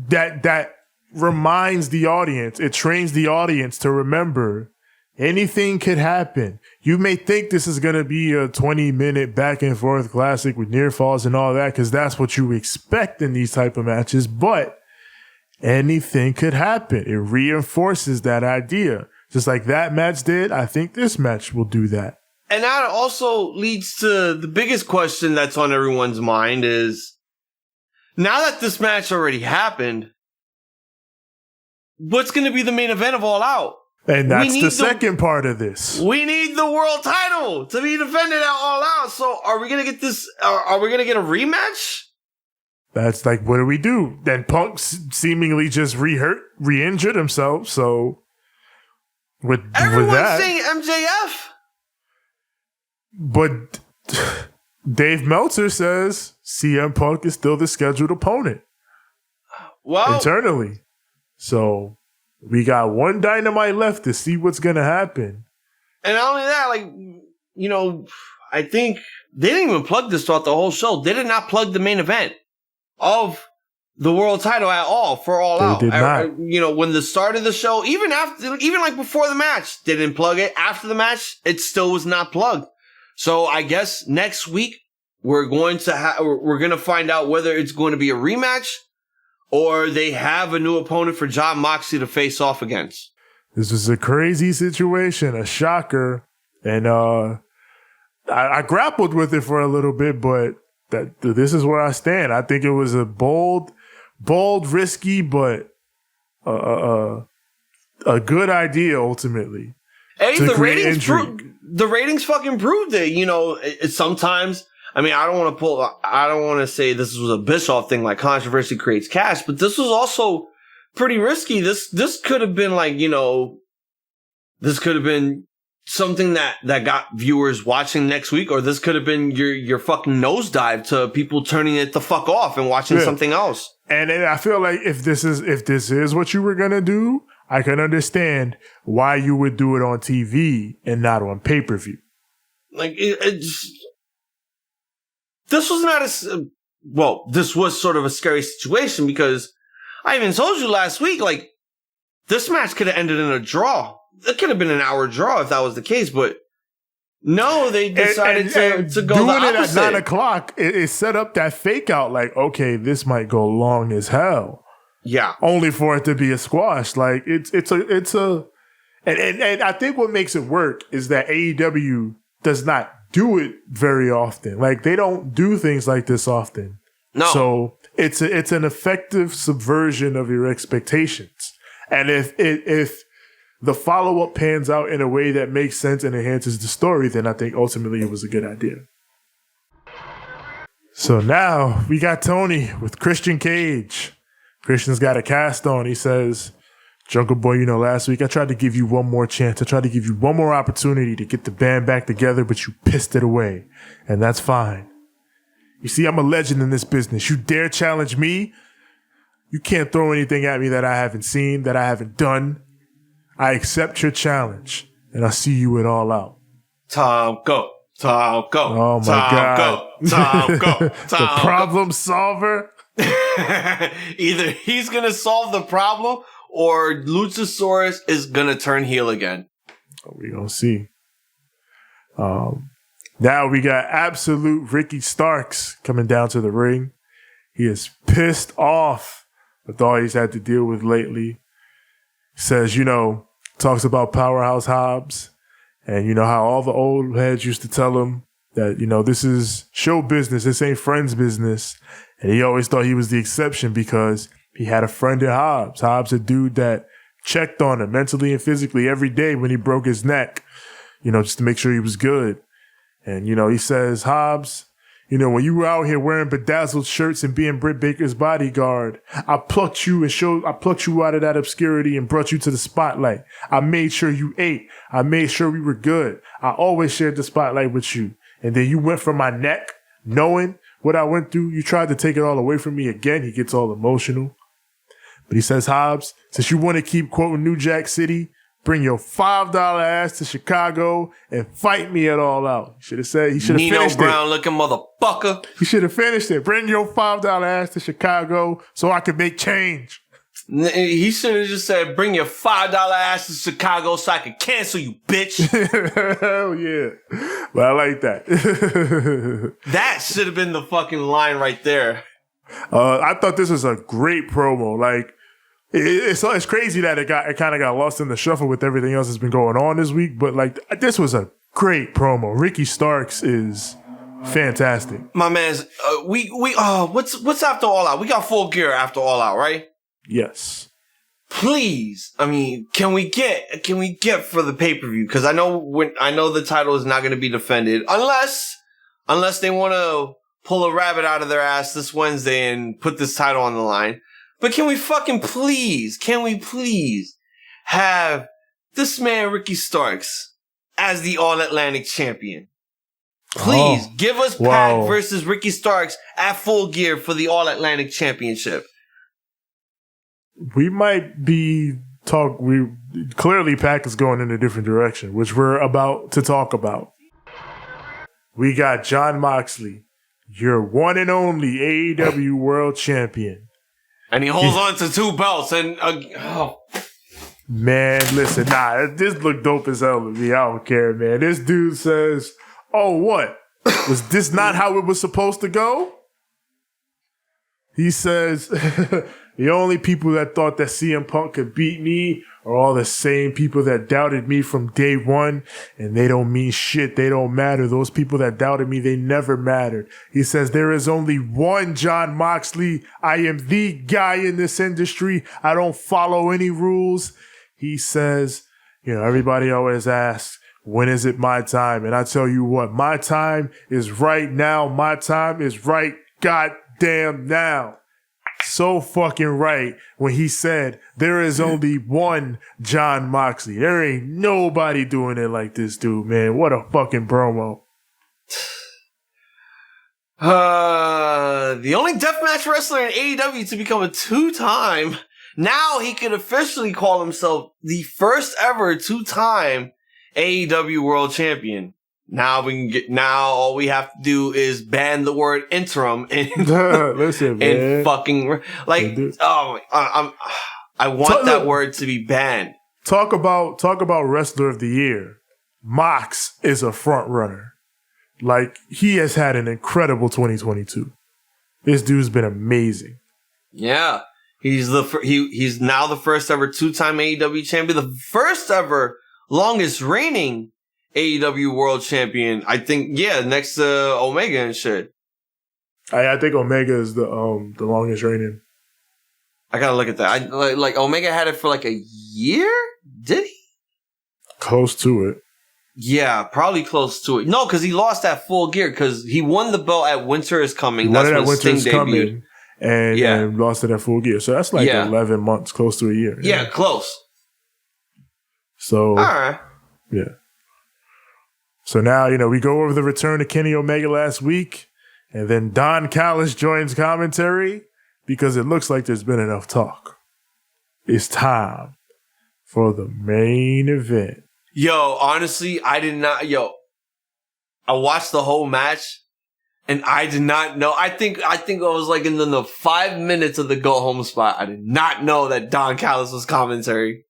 that reminds the audience, it trains the audience to remember anything could happen. You may think this is going to be a 20-minute back and forth classic with near falls and all that, because that's what you expect in these type of matches, but anything could happen. It reinforces that idea. Just like that match did, I think this match will do that. And that also leads to the biggest question that's on everyone's mind is, now that this match already happened, what's going to be the main event of All Out? And that's the second part of this. We need the world title to be defended at All Out. So are we going to get this? Are we going to get a rematch? That's like, what do we do? Then Punk seemingly just re-injured himself. So everyone's saying MJF. But Dave Meltzer says CM Punk is still the scheduled opponent. Well, internally. So we got one Dynamite left to see what's going to happen. And not only that, I think they didn't even plug this throughout the whole show. They did not plug the main event of the world title at all for All Out. They did not. When the start of the show, even before the match, they didn't plug it. After the match, it still was not plugged. So I guess next week we're going to find out whether it's going to be a rematch or they have a new opponent for Jon Moxley to face off against. This is a crazy situation, a shocker, and I grappled with it for a little bit, but this is where I stand. I think it was a bold, risky, but a good idea ultimately. Hey, the ratings fucking proved it. Sometimes, I mean, I don't want to say this was a Bischoff thing, like controversy creates cash, but this was also pretty risky. This could have been this could have been something that got viewers watching next week, or this could have been your fucking nosedive to people turning it the fuck off and watching something else. And I feel like if this is what you were gonna do, I can understand why you would do it on TV and not on pay-per-view. This was not this was sort of a scary situation because I even told you last week, this match could have ended in a draw. It could have been an hour draw if that was the case, but no, they decided to go the opposite. Doing it at 9:00, it set up that fake out, okay, this might go long as hell. Yeah. Only for it to be a squash. And I think what makes it work is that AEW does not do it very often. They don't do things like this often. No. So it's an effective subversion of your expectations. And if the follow-up pans out in a way that makes sense and enhances the story, then I think ultimately it was a good idea. So now we got Tony with Christian Cage. Christian's got a cast on. He says, Jungle Boy, last week I tried to give you one more chance. I tried to give you one more opportunity to get the band back together, but you pissed it away. And that's fine. You see, I'm a legend in this business. You dare challenge me? You can't throw anything at me that I haven't seen, that I haven't done. I accept your challenge, and I'll see you at All Out. Tom, go. Tom, go. Oh, my Tom, God. Go. Tom, go. Tom, the problem solver? Either he's going to solve the problem or Luchasaurus is going to turn heel again. We're going to see. Now we got absolute Ricky Starks coming down to the ring. He is pissed off with all he's had to deal with lately. Says, talks about Powerhouse Hobbs and how all the old heads used to tell him that, this is show business. This ain't friends business. And he always thought he was the exception because he had a friend in Hobbs. Hobbs, a dude that checked on him mentally and physically every day when he broke his neck, just to make sure he was good. And, he says, Hobbs, when you were out here wearing bedazzled shirts and being Britt Baker's bodyguard, I plucked you out of that obscurity and brought you to the spotlight. I made sure you ate. I made sure we were good. I always shared the spotlight with you. And then you went for my neck, knowing what I went through. You tried to take it all away from me again. He gets all emotional. But he says, Hobbs, since you want to keep quoting New Jack City, bring your $5 ass to Chicago and fight me at All Out. He should have finished it. Nino Brown looking motherfucker. He should have finished it. Bring your $5 ass to Chicago so I could make change. He should have just said, bring your $5 ass to Chicago so I can cancel you, bitch. Hell yeah. But I like that. That should have been the fucking line right there. I thought this was a great promo. It's crazy that it kind of got lost in the shuffle with everything else that's been going on this week. But this was a Great promo. Ricky Starks is fantastic. My man's, what's after All Out? We got Full Gear after All Out, right? Yes. Please, I mean, can we get for the pay-per-view? Because I know the title is not going to be defended unless they want to pull a rabbit out of their ass this Wednesday and put this title on the line. But can we please have this man Ricky Starks as the All Atlantic champion? Please give us Pac versus Ricky Starks at Full Gear for the All Atlantic championship. We might be clearly Pac is going in a different direction, which we're about to talk about. We got Jon Moxley, your one and only AEW World Champion. And he holds on to 2 belts and man, listen, this look dope as hell to me. I don't care, man. This dude says, "Oh, what? Was this not how it was supposed to go?" He says, "The only people that thought that CM Punk could beat me are all the same people that doubted me from day one, and they don't mean shit. They don't matter. Those people that doubted me, they never mattered." He says, "There is only one Jon Moxley. I am the guy in this industry. I don't follow any rules." He says, everybody always asks, when is it my time? And I tell you what, my time is right now. My time is right goddamn now. So fucking right when he said there is only one Jon Moxley. There ain't nobody doing it like this dude, man. What a fucking promo. The only deathmatch wrestler in AEW to become a 2-time. Now he could officially call himself the first ever 2-time AEW World Champion. Now all we have to do is ban the word interim and listen, man. And fucking I want that word to be banned. Talk about wrestler of the year. Mox is a front runner. Like, he has had an incredible 2022. This dude's been amazing. Yeah. He's now the first ever 2-time AEW champion, the first ever longest reigning AEW World Champion, I think, next to Omega and shit. I think Omega is the longest reigning. I gotta look at that. Like Omega had it for like a year? Did he? Close to it. Yeah, probably close to it. No, because he lost that Full Gear because he won the belt at Winter is Coming. That's when Sting debuted. And lost it at Full Gear. So that's like 11 months, close to a year. Yeah, close. So, all right. Yeah. So now, we go over the return of Kenny Omega last week, and then Don Callis joins commentary because it looks like there's been enough talk. It's time for the main event. Yo, honestly, I watched the whole match, and I did not know. I think I was like in the 5 minutes of the go home spot. I did not know that Don Callis was commentary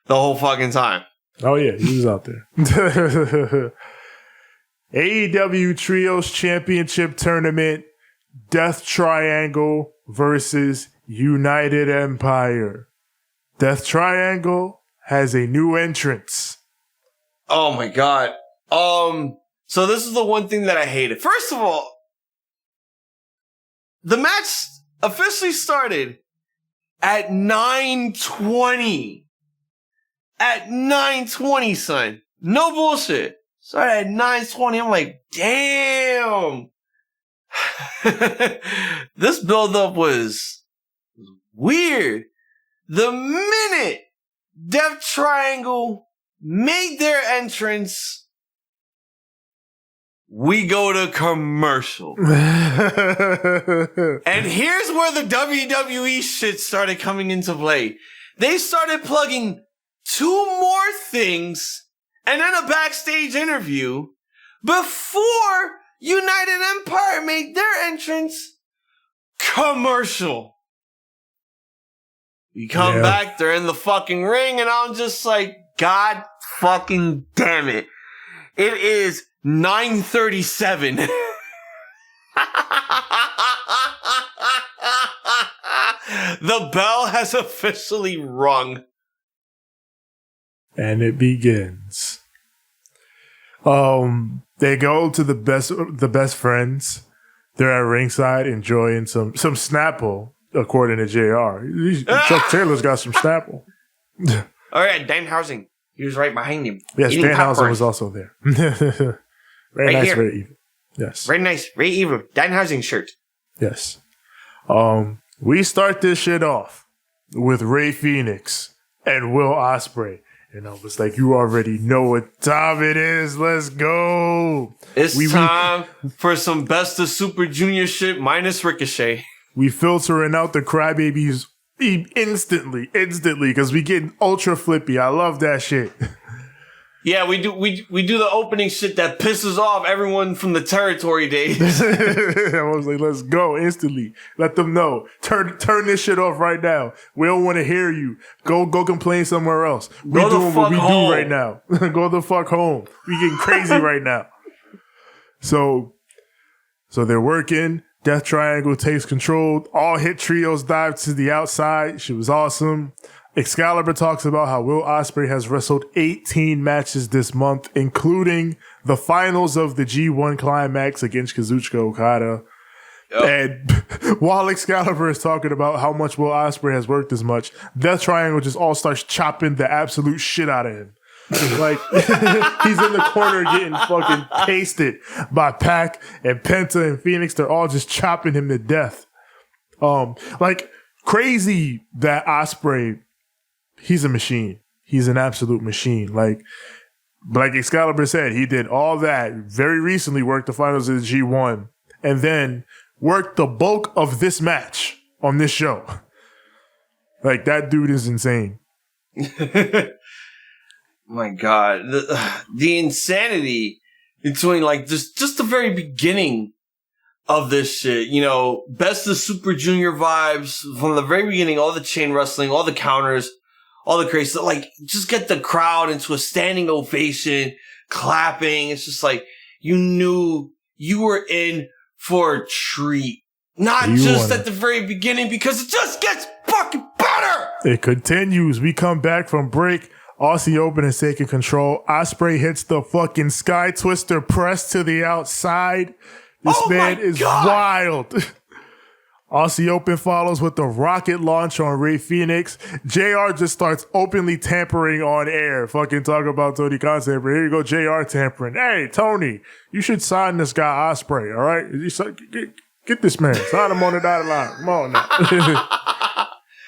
the whole fucking time. Oh yeah, he was out there. AEW Trios Championship Tournament, Death Triangle versus United Empire. Death Triangle has a new entrance. Oh my god. So this is the one thing that I hated. First of all, the match officially started at 9:20. At 9:20, son. No bullshit. Started at 9:20. I'm like, damn. This build-up was weird. The minute Death Triangle made their entrance, we go to commercial. And here's where the WWE shit started coming into play. They started plugging 2 more things and then a backstage interview before United Empire made their entrance. Commercial. We come back, they're in the fucking ring, and I'm just like, God fucking damn it. It is 9:37. The bell has officially rung. And it begins. They go to the best friends. They're at ringside enjoying some Snapple, according to JR. Chuck Taylor's got some Snapple. Oh yeah, Danhausen. He was right behind him. Yes, Danhausen was also there. Very right nice, here. very even. Yes. Very nice, very even. Danhausen shirt. Yes. We start this shit off with Rey Fenix and Will Ospreay. And I was like, you already know what time it is. Let's go. It's time for some best of Super Junior shit minus Ricochet. We filtering out the crybabies instantly, because we get ultra flippy. I love that shit. Yeah, we do the opening shit that pisses off everyone from the territory days. I was like, let's go instantly. Let them know. Turn this shit off right now. We don't want to hear you. Go complain somewhere else. We doing what we do right now. Go the fuck home. We getting crazy right now. So they're working. Death Triangle takes control. All hit trios dive to the outside. She was awesome. Excalibur talks about how Will Ospreay has wrestled 18 matches this month, including the finals of the G1 Climax against Kazuchika Okada. Yep. And while Excalibur is talking about how much Will Ospreay has worked as much, Death Triangle just all starts chopping the absolute shit out of him. Like, he's in the corner getting fucking pasted by Pac and Penta and Phoenix. They're all just chopping him to death. Like, crazy that Ospreay, he's a machine. He's an absolute machine. Like Excalibur said, he did all that very recently, worked the finals of the G1, and then worked the bulk of this match on this show. Like, that dude is insane. My God. The insanity between, like, just the very beginning of this shit, you know, best of Super Junior vibes from the very beginning, all the chain wrestling, all the counters, all the crazy, like, just get the crowd into a standing ovation, clapping. It's just like, you knew you were in for a treat. Not just at the very beginning, because it just gets fucking better. It continues. We come back from break. Aussie Open is taking control. Ospreay hits the fucking Sky Twister press to the outside. This man is wild. Aussie Open follows with the rocket launch on Rey Fenix. JR just starts openly tampering on air. Fucking talk about Tony Khan tampering. Here you go, JR tampering. Hey, Tony, you should sign this guy Ospreay, all right? Get this man. Sign him on the dotted line. Come on now.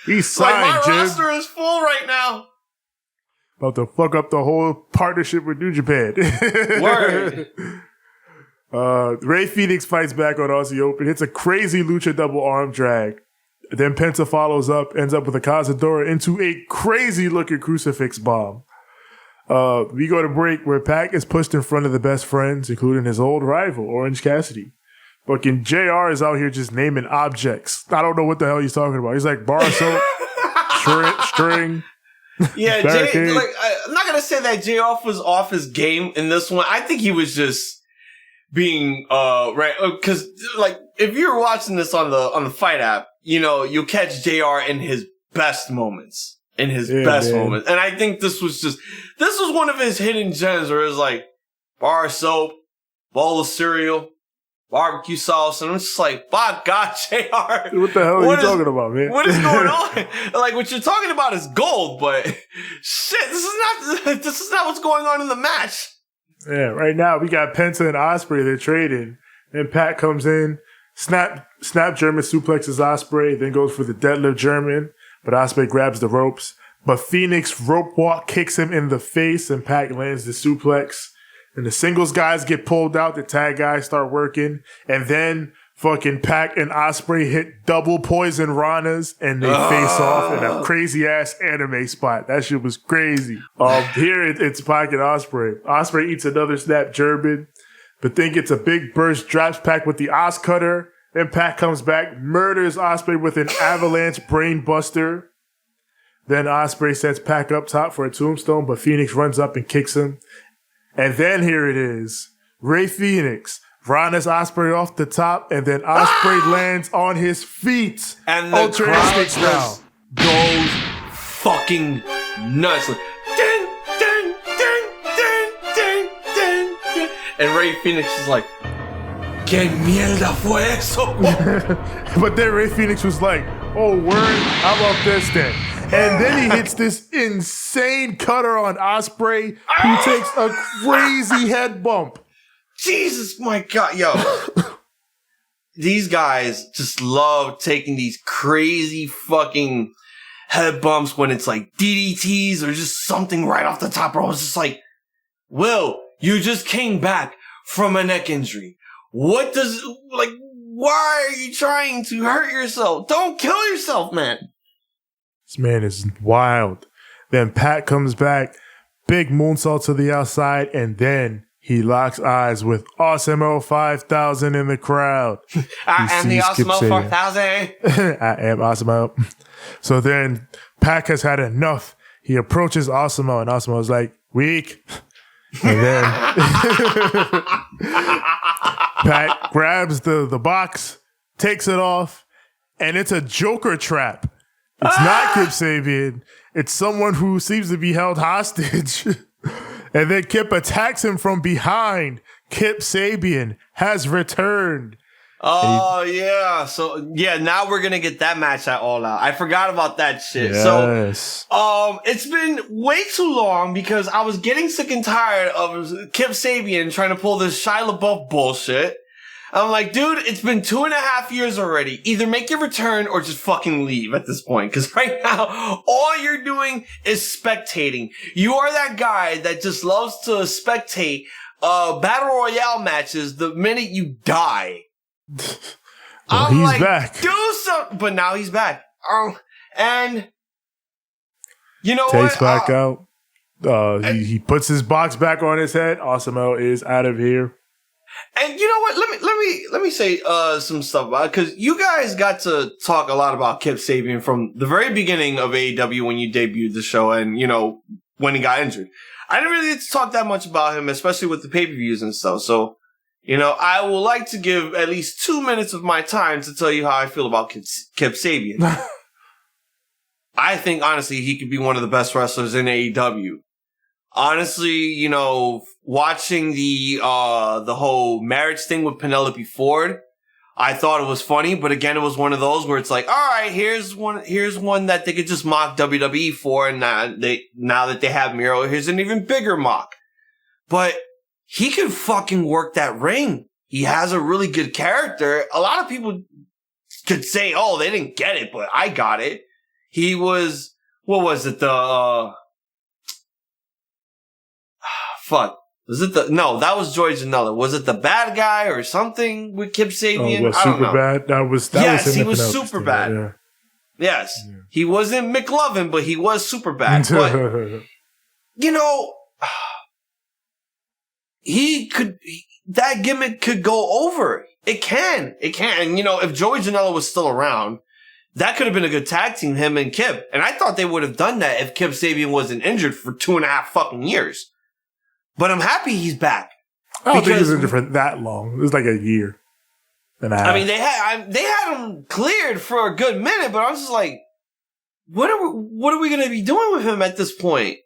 He's signed, like, my Jim. roster is full right now. About to fuck up the whole partnership with New Japan. Word. Rey Fenix fights back on Aussie Open. Hits a crazy lucha double arm drag. Then Penta follows up, ends up with a Cazadora into a crazy looking crucifix bomb. We go to break where Pac is pushed in front of the best friends, including his old rival, Orange Cassidy. Fucking JR is out here just naming objects. I don't know what the hell he's talking about. He's like bar soap, string. Yeah, I'm not gonna say that Jay was off his game in this one. I think he was just being right, because like if you're watching this on the Fight app, you know you'll catch JR in his best moments, moments, and I think this was one of his hidden gems where it's like bar soap, bowl of cereal, barbecue sauce, and I'm just like, by God, JR. What the hell are you talking about, man? What is going on? Like, what you're talking about is gold, but shit, this is not what's going on in the match. Yeah, right now we got Penta and Ospreay, they're trading. Then Pat comes in, snap German suplexes Ospreay, then goes for the deadlift German, but Ospreay grabs the ropes. But Phoenix rope walk kicks him in the face, and Pat lands the suplex. And the singles guys get pulled out, the tag guys start working, and then fucking Pac and Ospreay hit double poison Ranas, and they face off in a crazy ass anime spot. That shit was crazy. Here it's Pac and Ospreay. Ospreay eats another snap German, but then gets a big burst, drops Pac with the Os Cutter. Then Pac comes back, murders Ospreay with an avalanche brain buster. Then Ospreay sets Pac up top for a tombstone, but Phoenix runs up and kicks him. And then here it is. Rey Fenix Ranas Ospreay off the top, and then Ospreay lands on his feet. And the crowd just goes fucking nuts. Like, ding, ding, ding, ding, ding, ding, And Ray Phoenix is like, ¿Qué mierda fue eso? But then Ray Phoenix was like, oh, word, how about this then? And then he hits this insane cutter on Ospreay, who takes a crazy head bump. Jesus, my God, yo. These guys just love taking these crazy fucking head bumps when it's like DDTs or just something right off the top. Bro, I was just like, Will, you just came back from a neck injury. Why are you trying to hurt yourself? Don't kill yourself, man. This man is wild. Then Pat comes back, big moonsault to the outside, and then he locks eyes with Awesome 5000 in the crowd. I am the Awesome 4000. I am Awesome. So then Pac has had enough. He approaches Awesome, and Awesome is like, weak. And then Pat grabs the box, takes it off, and it's a Joker trap. It's not Kip Sabian. It's someone who seems to be held hostage. And then Kip attacks him from behind. Kip Sabian has returned. Oh, yeah. So, yeah, now we're going to get that match at All Out. I forgot about that shit. Yes. So, it's been way too long because I was getting sick and tired of Kip Sabian trying to pull this Shia LaBeouf bullshit. I'm like, dude, it's been 2.5 years already. Either make your return or just fucking leave at this point. Because right now, all you're doing is spectating. You are that guy that just loves to spectate Battle Royale matches the minute you die. Well, I'm he's like, back. do something. But now he's back. And you know Takes what? back out. He puts his box back on his head. Awesome is out of here. And you know what? Let me say some stuff about it, because you guys got to talk a lot about Kip Sabian from the very beginning of AEW when you debuted the show, and you know when he got injured. I didn't really get to talk that much about him, especially with the pay-per-views and stuff. So, you know, I would like to give at least 2 minutes of my time to tell you how I feel about Kip Sabian. I think honestly he could be one of the best wrestlers in AEW. Honestly, you know, watching the whole marriage thing with Penelope Ford, I thought it was funny, but again, it was one of those where it's like, all right, here's one that they could just mock WWE for, and now that they have Miro, here's an even bigger mock. But he could fucking work that ring. He has a really good character. A lot of people could say, oh, they didn't get it, but I got it. He was, what was it, fuck. No, that was Joey Janela. Was it the bad guy or something with Kip Sabian? Was super bad? That was he was super bad. Yeah. Yes. Yeah. He wasn't McLovin, but he was super bad. But, you know, that gimmick could go over. It can. And, you know, if Joey Janela was still around, that could have been a good tag team, him and Kip. And I thought they would have done that if Kip Sabian wasn't injured for 2.5 fucking years. But I'm happy he's back. I don't think he was injured for that long. It was like a year and a half. I mean, they had him cleared for a good minute, but I was just like, what are we going to be doing with him at this point?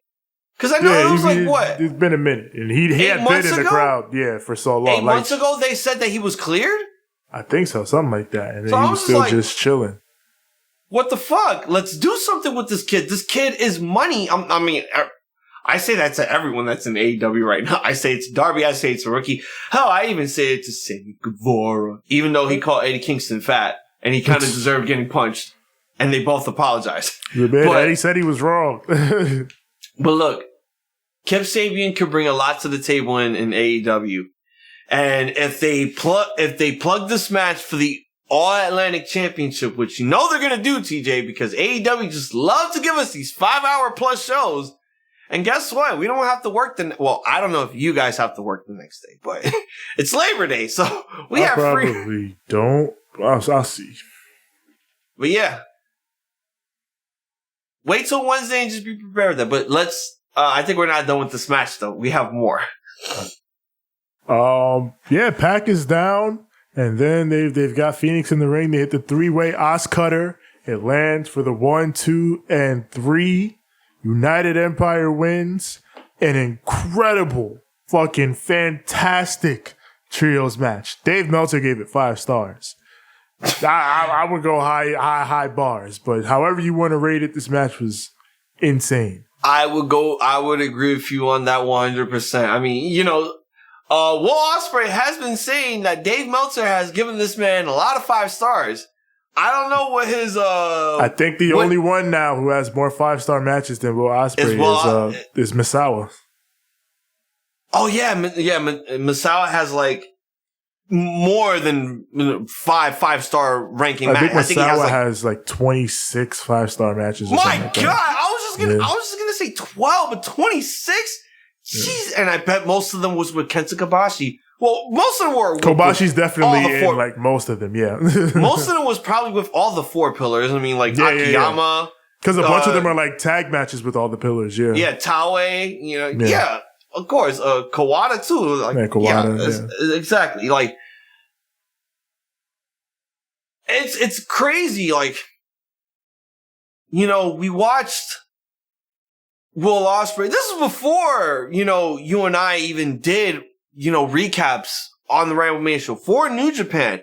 Because I know it was like, what? It's been a minute. And he had been in the crowd, for so long. 8 months ago, they said that he was cleared? I think so, something like that. And then he was still just chilling. What the fuck? Let's do something with this kid. This kid is money. I say that to everyone that's in AEW right now. I say it's Darby. I say it's a rookie. Hell, I even say it to Sammy Guevara, even though he called Eddie Kingston fat and he kind of deserved getting punched, and they both apologized. Eddie said he was wrong. But look, Kip Sabian could bring a lot to the table in AEW, and if they plug this match for the All Atlantic Championship, which you know they're gonna do, TJ, because AEW just love to give us these 5-hour plus shows. And guess what? We don't have to work I don't know if you guys have to work the next day, but it's Labor Day, so we have free. Probably don't. I'll see. But yeah. Wait till Wednesday and just be prepared with that. But I think we're not done with this match, though. We have more. Pac is down, and then they've got Phoenix in the ring. They hit the 3-way Os Cutter. It lands for the 1, 2, and 3. United Empire wins. An incredible fucking fantastic trios match. Dave Meltzer gave it 5 stars. I would go high bars, but however you want to rate it, this match was insane. I would agree with you on that 100%. I mean, Will Ospreay has been saying that Dave Meltzer has given this man a lot of 5 stars. I don't know what his I think the only one now who has more 5-star matches than Will Ospreay is Misawa. Oh yeah, Misawa has like more than 5-star ranking matches. I think Misawa has like 26 5-star matches. My God, I was just gonna say 12, but 26. Jeez, and I bet most of them was with Kenta Kobashi. Well, most of them were. Kobashi's definitely in like most of them. Yeah, most of them was probably with all the 4 pillars. I mean, like Akiyama. Because a bunch of them are like tag matches with all the pillars. Yeah, yeah, Taue. Yeah, of course. Kawada too. Like, Kawada. Exactly. Like, it's crazy. Like, we watched Will Ospreay. This is before, you and I even did, recaps on the Random Man Show for New Japan.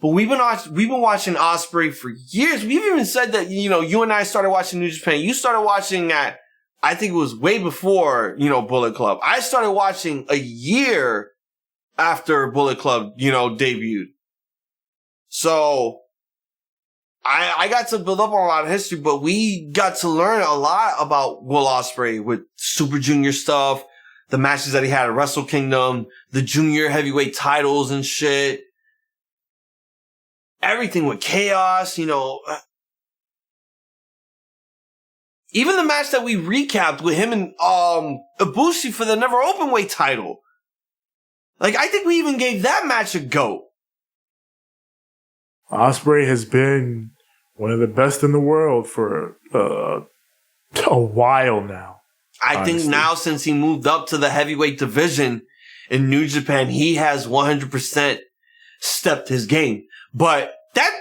But we've been watching Ospreay for years. We've even said that, you and I started watching New Japan. You started watching at, I think it was way before, Bullet Club. I started watching a year after Bullet Club, debuted. So I got to build up on a lot of history, but we got to learn a lot about Will Ospreay with Super Junior stuff, the matches that he had at Wrestle Kingdom, the junior heavyweight titles and shit. Everything with Chaos, Even the match that we recapped with him and Ibushi for the Never Openweight title. Like, I think we even gave that match a go. Ospreay has been one of the best in the world for a while now. I think now, since he moved up to the heavyweight division in New Japan, he has 100% stepped his game. But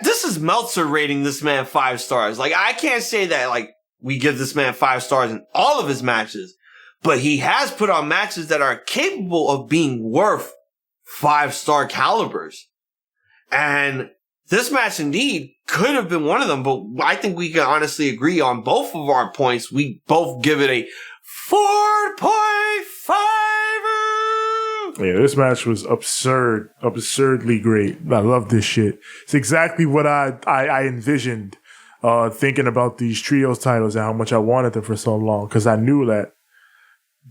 this is Meltzer rating this man 5 stars. Like, I can't say that, like, we give this man 5 stars in all of his matches, but he has put on matches that are capable of being worth 5-star calibers. And this match indeed could have been one of them, but I think we can honestly agree on both of our points. We both give it a 4.5. Yeah, this match was absurdly great. I love this shit. It's exactly what I envisioned thinking about these trios titles and how much I wanted them for so long, because I knew that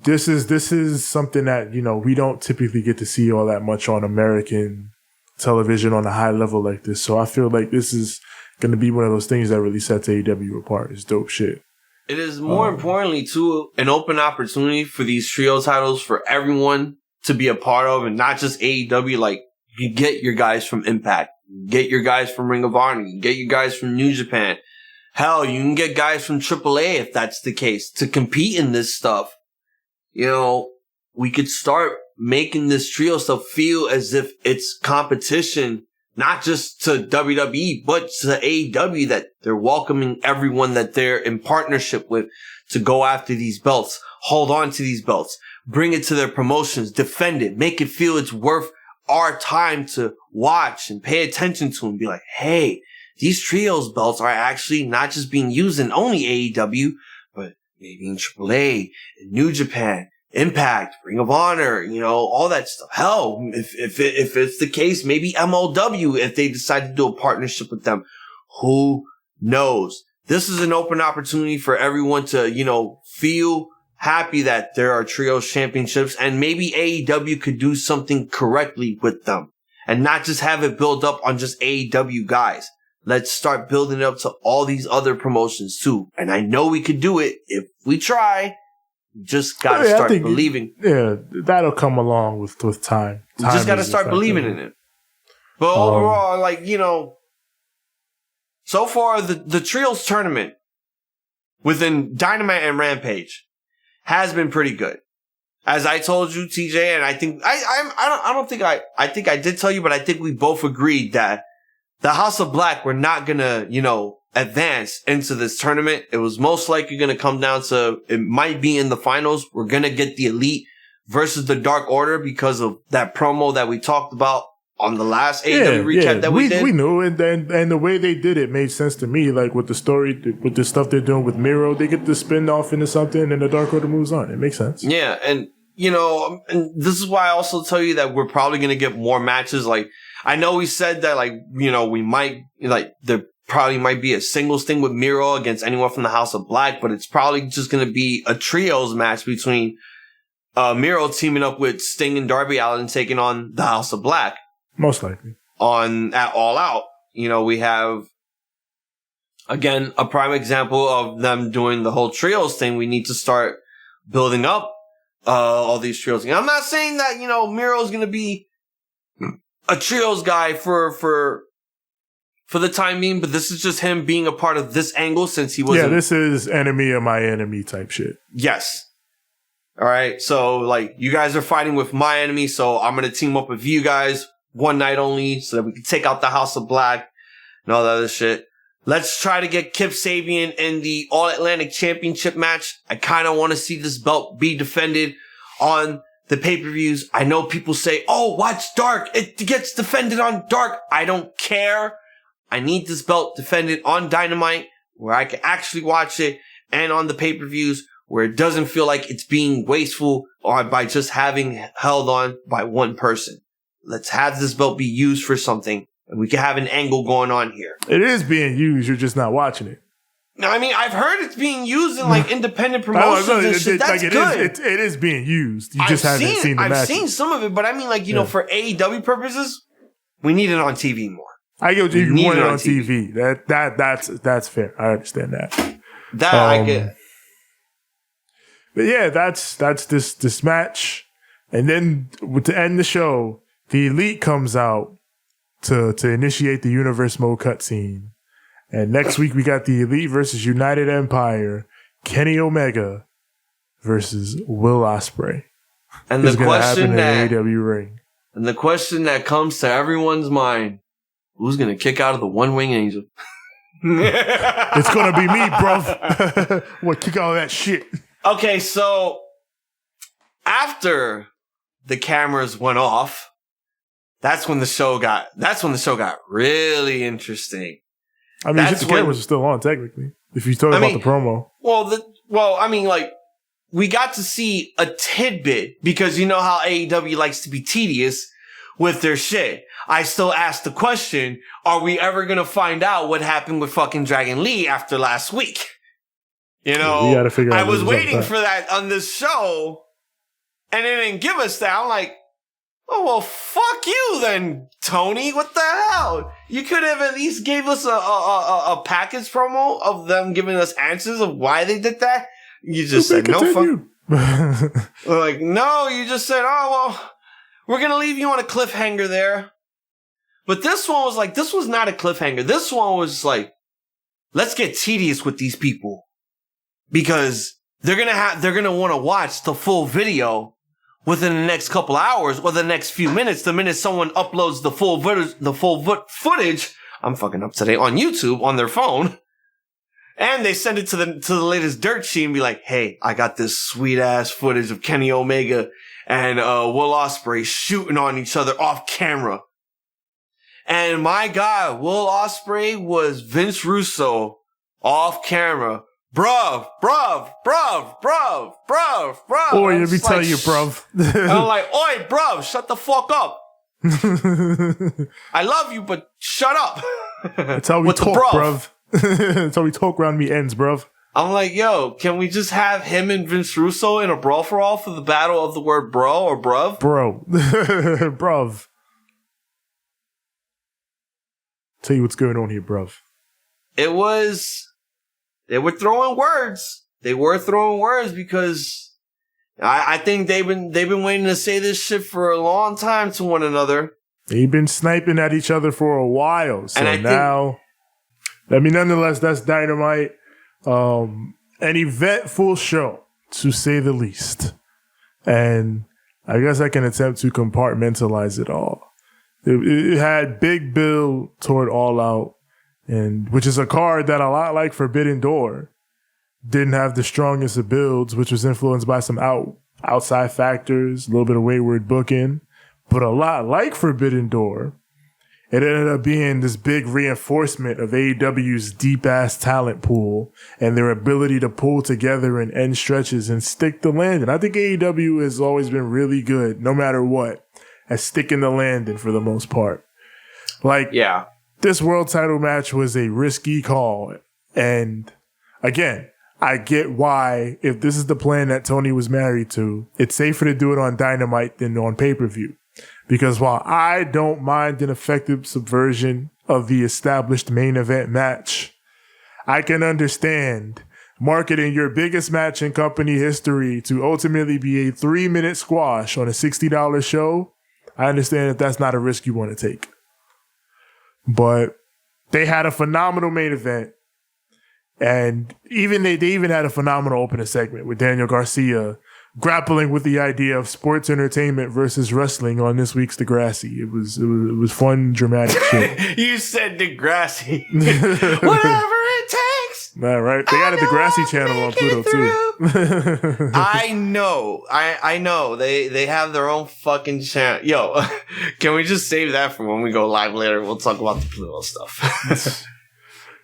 this is something that, we don't typically get to see all that much on American television on a high level like this. So I feel like this is going to be one of those things that really sets AEW apart. It's dope shit. It is more importantly, too, an open opportunity for these trio titles for everyone to be a part of, and not just AEW. Like, you get your guys from Impact, you get your guys from Ring of Honor, you get your guys from New Japan. Hell, you can get guys from AAA if that's the case to compete in this stuff. We could start making this trio stuff feel as if it's competition, not just to WWE, but to AEW, that they're welcoming everyone that they're in partnership with to go after these belts, hold on to these belts, bring it to their promotions, defend it, make it feel it's worth our time to watch and pay attention to, and be like, hey, these trios belts are actually not just being used in only AEW, but maybe in AAA, in New Japan, Impact, Ring of Honor, all that stuff. Hell, if it's the case, maybe MLW, if they decide to do a partnership with them. Who knows? This is an open opportunity for everyone to, feel happy that there are trios championships, and maybe AEW could do something correctly with them and not just have it build up on just AEW guys. Let's start building it up to all these other promotions too. And I know we could do it if we try. Just gotta start believing. Yeah, that'll come along with time. We just gotta start believing in it. But overall, so far the trios tournament within Dynamite and Rampage has been pretty good. As I told you, TJ, and I think I think I did tell you, but I think we both agreed that the House of Black were not gonna, advance into this tournament. It was most likely going to come down to, it might be in the finals. We're going to get the Elite versus the Dark Order because of that promo that we talked about on the last AEW recap that we did. We knew, and the way they did it made sense to me. Like with the story, with the stuff they're doing with Miro, they get to spin off into something, and the Dark Order moves on. It makes sense. Yeah, and and this is why I also tell you that we're probably gonna get more matches. Like I know we said that, like we might there probably might be a singles thing with Miro against anyone from the House of Black, but it's probably just gonna be a trios match between Miro teaming up with Sting and Darby Allin taking on the House of Black. Most likely. At All Out. We have, again, a prime example of them doing the whole trios thing. We need to start building up all these trios. I'm not saying that, Miro's going to be a trios guy for the time being, but this is just him being a part of this angle since he was. Yeah, this is enemy of my enemy type shit. Yes. All right. So, you guys are fighting with my enemy, so I'm going to team up with you guys. One night only, so that we can take out the House of Black and all that other shit. Let's try to get Kip Sabian in the All Atlantic Championship match. I kind of want to see this belt be defended on the pay-per-views. I know people say, oh, watch Dark. It gets defended on Dark. I don't care. I need this belt defended on Dynamite where I can actually watch it, and on the pay-per-views where it doesn't feel like it's being wasteful or by just having held on by one person. Let's have this belt be used for something, and we can have an angle going on here. It is being used. You're just not watching it. No, I mean, I've heard it's being used in independent promotions and shit. That's good. It is being used. You just haven't seen the matches. I've seen some of it, but I mean, for AEW purposes, we need it on TV more. I get what you want it on TV. That's fair. I understand that. I get. But yeah, that's this match, and then to end the show, the Elite comes out to initiate the Universe Mode cutscene. And next week we got the Elite versus United Empire, Kenny Omega versus Will Ospreay. And the question that comes to everyone's mind, who's going to kick out of the One-Wing Angel? It's going to be me, bruv. What, kick out of that shit? Okay, so after the cameras went off, that's when the show got really interesting. I mean, the cameras are still on technically. If you talk about the promo, we got to see a tidbit because you know how AEW likes to be tedious with their shit. I still ask the question: are we ever gonna find out what happened with fucking Dragon Lee after last week? We gotta figure out. I was waiting for that on this show, and they didn't give us that. I'm like, oh, well, fuck you then, Tony. What the hell? You could have at least gave us a package promo of them giving us answers of why they did that. You just said, no, fuck. No, you just said, oh, well, we're going to leave you on a cliffhanger there. But this one was this was not a cliffhanger. This one was let's get tedious with these people because they're going to want to watch the full video within the next couple hours or the next few minutes. The minute someone uploads the full footage, I'm fucking up to date, on YouTube on their phone, and they send it to the latest dirt sheet and be like, hey, I got this sweet ass footage of Kenny Omega and Will Ospreay shooting on each other off camera. And my God, Will Ospreay was Vince Russo off camera. Bruv. Oi, let me tell you, bruv. I'm like, oi, bruv, shut the fuck up. I love you, but shut up. That's how we talk, bruv. That's how we talk around me ends, bruv. I'm like, yo, can we just have him and Vince Russo in a brawl for all for the battle of the word bro or bruv? Bro. Bruv. Tell you what's going on here, bruv. They were throwing words. They were throwing words because I think they've been waiting to say this shit for a long time to one another. They've been sniping at each other for a while. So nonetheless, that's Dynamite. An eventful show, to say the least. And I guess I can attempt to compartmentalize it all. It had big build toward All Out, and which is a card that a lot like Forbidden Door didn't have the strongest of builds, which was influenced by some outside factors, a little bit of wayward booking, but a lot like Forbidden Door. It ended up being this big reinforcement of AEW's deep-ass talent pool and their ability to pull together and end stretches and stick the landing. I think AEW has always been really good, no matter what, at sticking the landing for the most part. Like, Yeah. this world title match was a risky call. And again, I get why, if this is the plan that Tony was married to, it's safer to do it on Dynamite than on pay-per-view. Because while I don't mind an effective subversion of the established main event match, I can understand marketing your biggest match in company history to ultimately be a 3-minute squash on a $60 show. I understand that that's not a risk you want to take. But they had a phenomenal main event. And they even had a phenomenal opening segment with Daniel Garcia grappling with the idea of sports entertainment versus wrestling on this week's Degrassi. It was fun, dramatic shit. You said Degrassi. Whatever it takes. Nah, right? They got a Degrassi channel on Pluto too. I know. They have their own fucking channel. Yo, can we just save that for when we go live later? We'll talk about the Pluto stuff.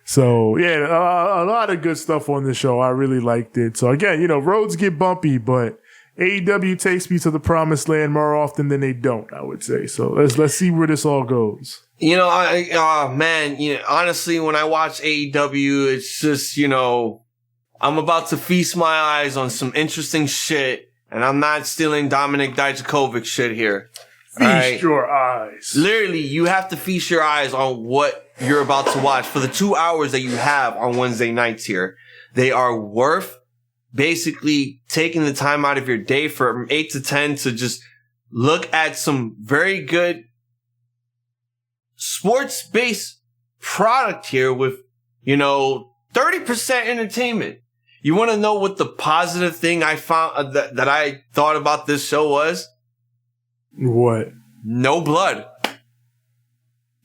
So, yeah, a lot of good stuff on the show. I really liked it. So, again, roads get bumpy, but AEW takes me to the promised land more often than they don't, I would say. So, let's see where this all goes. Honestly, when I watch AEW, it's just, I'm about to feast my eyes on some interesting shit, and I'm not stealing Dominic Dijakovic shit here. Feast your eyes. Literally, you have to feast your eyes on what you're about to watch for the 2 hours that you have on Wednesday nights here. They are worth basically taking the time out of your day from 8 to 10 to just look at some very good sports-based product here with, 30% entertainment. You want to know what the positive thing I found that I thought about this show was? What? No blood.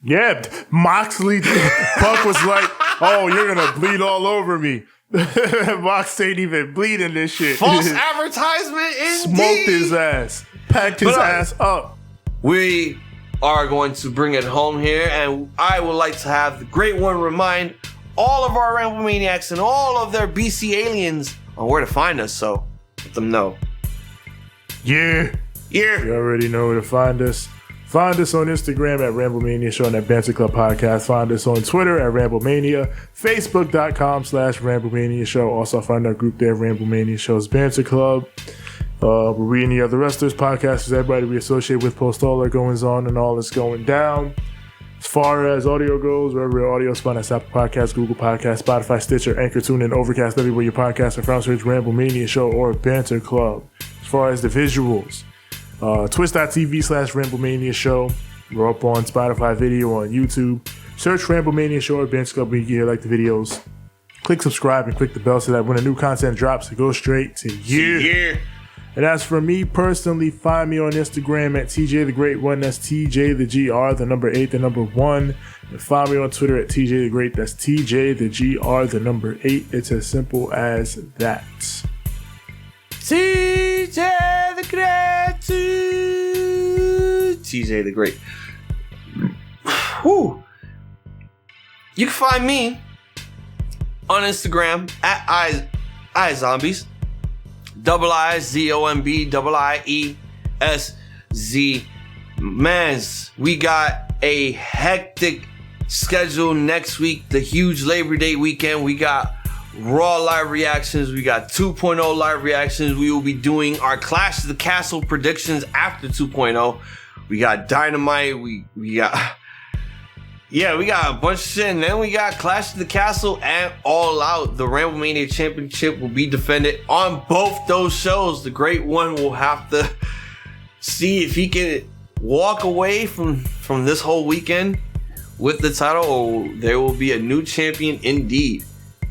Yeah, Moxley, Punk was like, "Oh, you're gonna bleed all over me." Mox ain't even bleeding this shit. False advertisement, indeed. Smoked his ass, packed his ass up. We are going to bring it home here, and I would like to have the Great One remind all of our Ramble Maniacs and all of their BC aliens on where to find us. So let them know. Yeah. You already know where to find us. Find us on Instagram at Ramblemania Show and at Banter Club Podcast. Find us on Twitter at Ramblemania, Facebook.com/Ramblemania Show. Also find our group there, Ramblemania Show's Banter Club. Where we and the other wrestlers, podcasters, everybody we associate with post all our goings on and all that's going down. As far as audio goes, wherever audio is found, that's Apple Podcasts, Google Podcasts, Spotify, Stitcher, Anchor, TuneIn, Overcast, everywhere your podcasts are found. Search Ramblemania Show or Banter Club. As far as the visuals, twitch.tv/Ramblemania Show. We're up on Spotify video, on YouTube. Search Ramblemania Show or Banter Club when you like the videos. Click subscribe and click the bell so that when the new content drops, it goes straight to you. Yeah. And as for me personally, find me on Instagram at TJ the Great One. That's TJ the GR, the number 8, the number 1. And find me on Twitter at TJ the Great. That's TJ the GR, the number 8. It's as simple as that. TJ the Great. TJ the Great. Whew. You can find me on Instagram at iZombies. IZOMB, Mans, we got a hectic schedule next week. The huge Labor Day weekend. We got Raw live reactions. We got 2.0 live reactions. We will be doing our Clash of the Castle predictions after 2.0. We got Dynamite. We got a bunch of shit. And then we got Clash of the Castle and All Out. The Ramblemania Championship will be defended on both those shows. The Great One will have to see if he can walk away from this whole weekend with the title, or there will be a new champion indeed.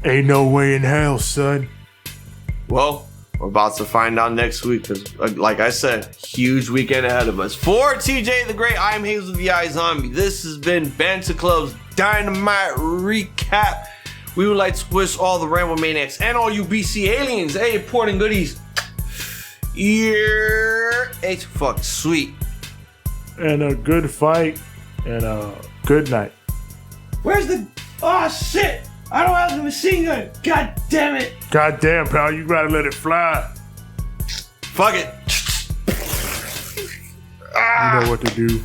Ain't no way in hell, son. Well, we're about to find out next week because, like I said, huge weekend ahead of us. For TJ the Great, I'm Hazel the iZombie. This has been Banter Club's Dynamite Recap. We would like to wish all the Ramble Maniacs and all you BC aliens, hey, important goodies, Yeah, it's fuck sweet. And a good fight and a good night. Where's the? Oh shit! I don't have the machine gun. God damn it! God damn, pal, you gotta let it fly. Fuck it. You know what to do.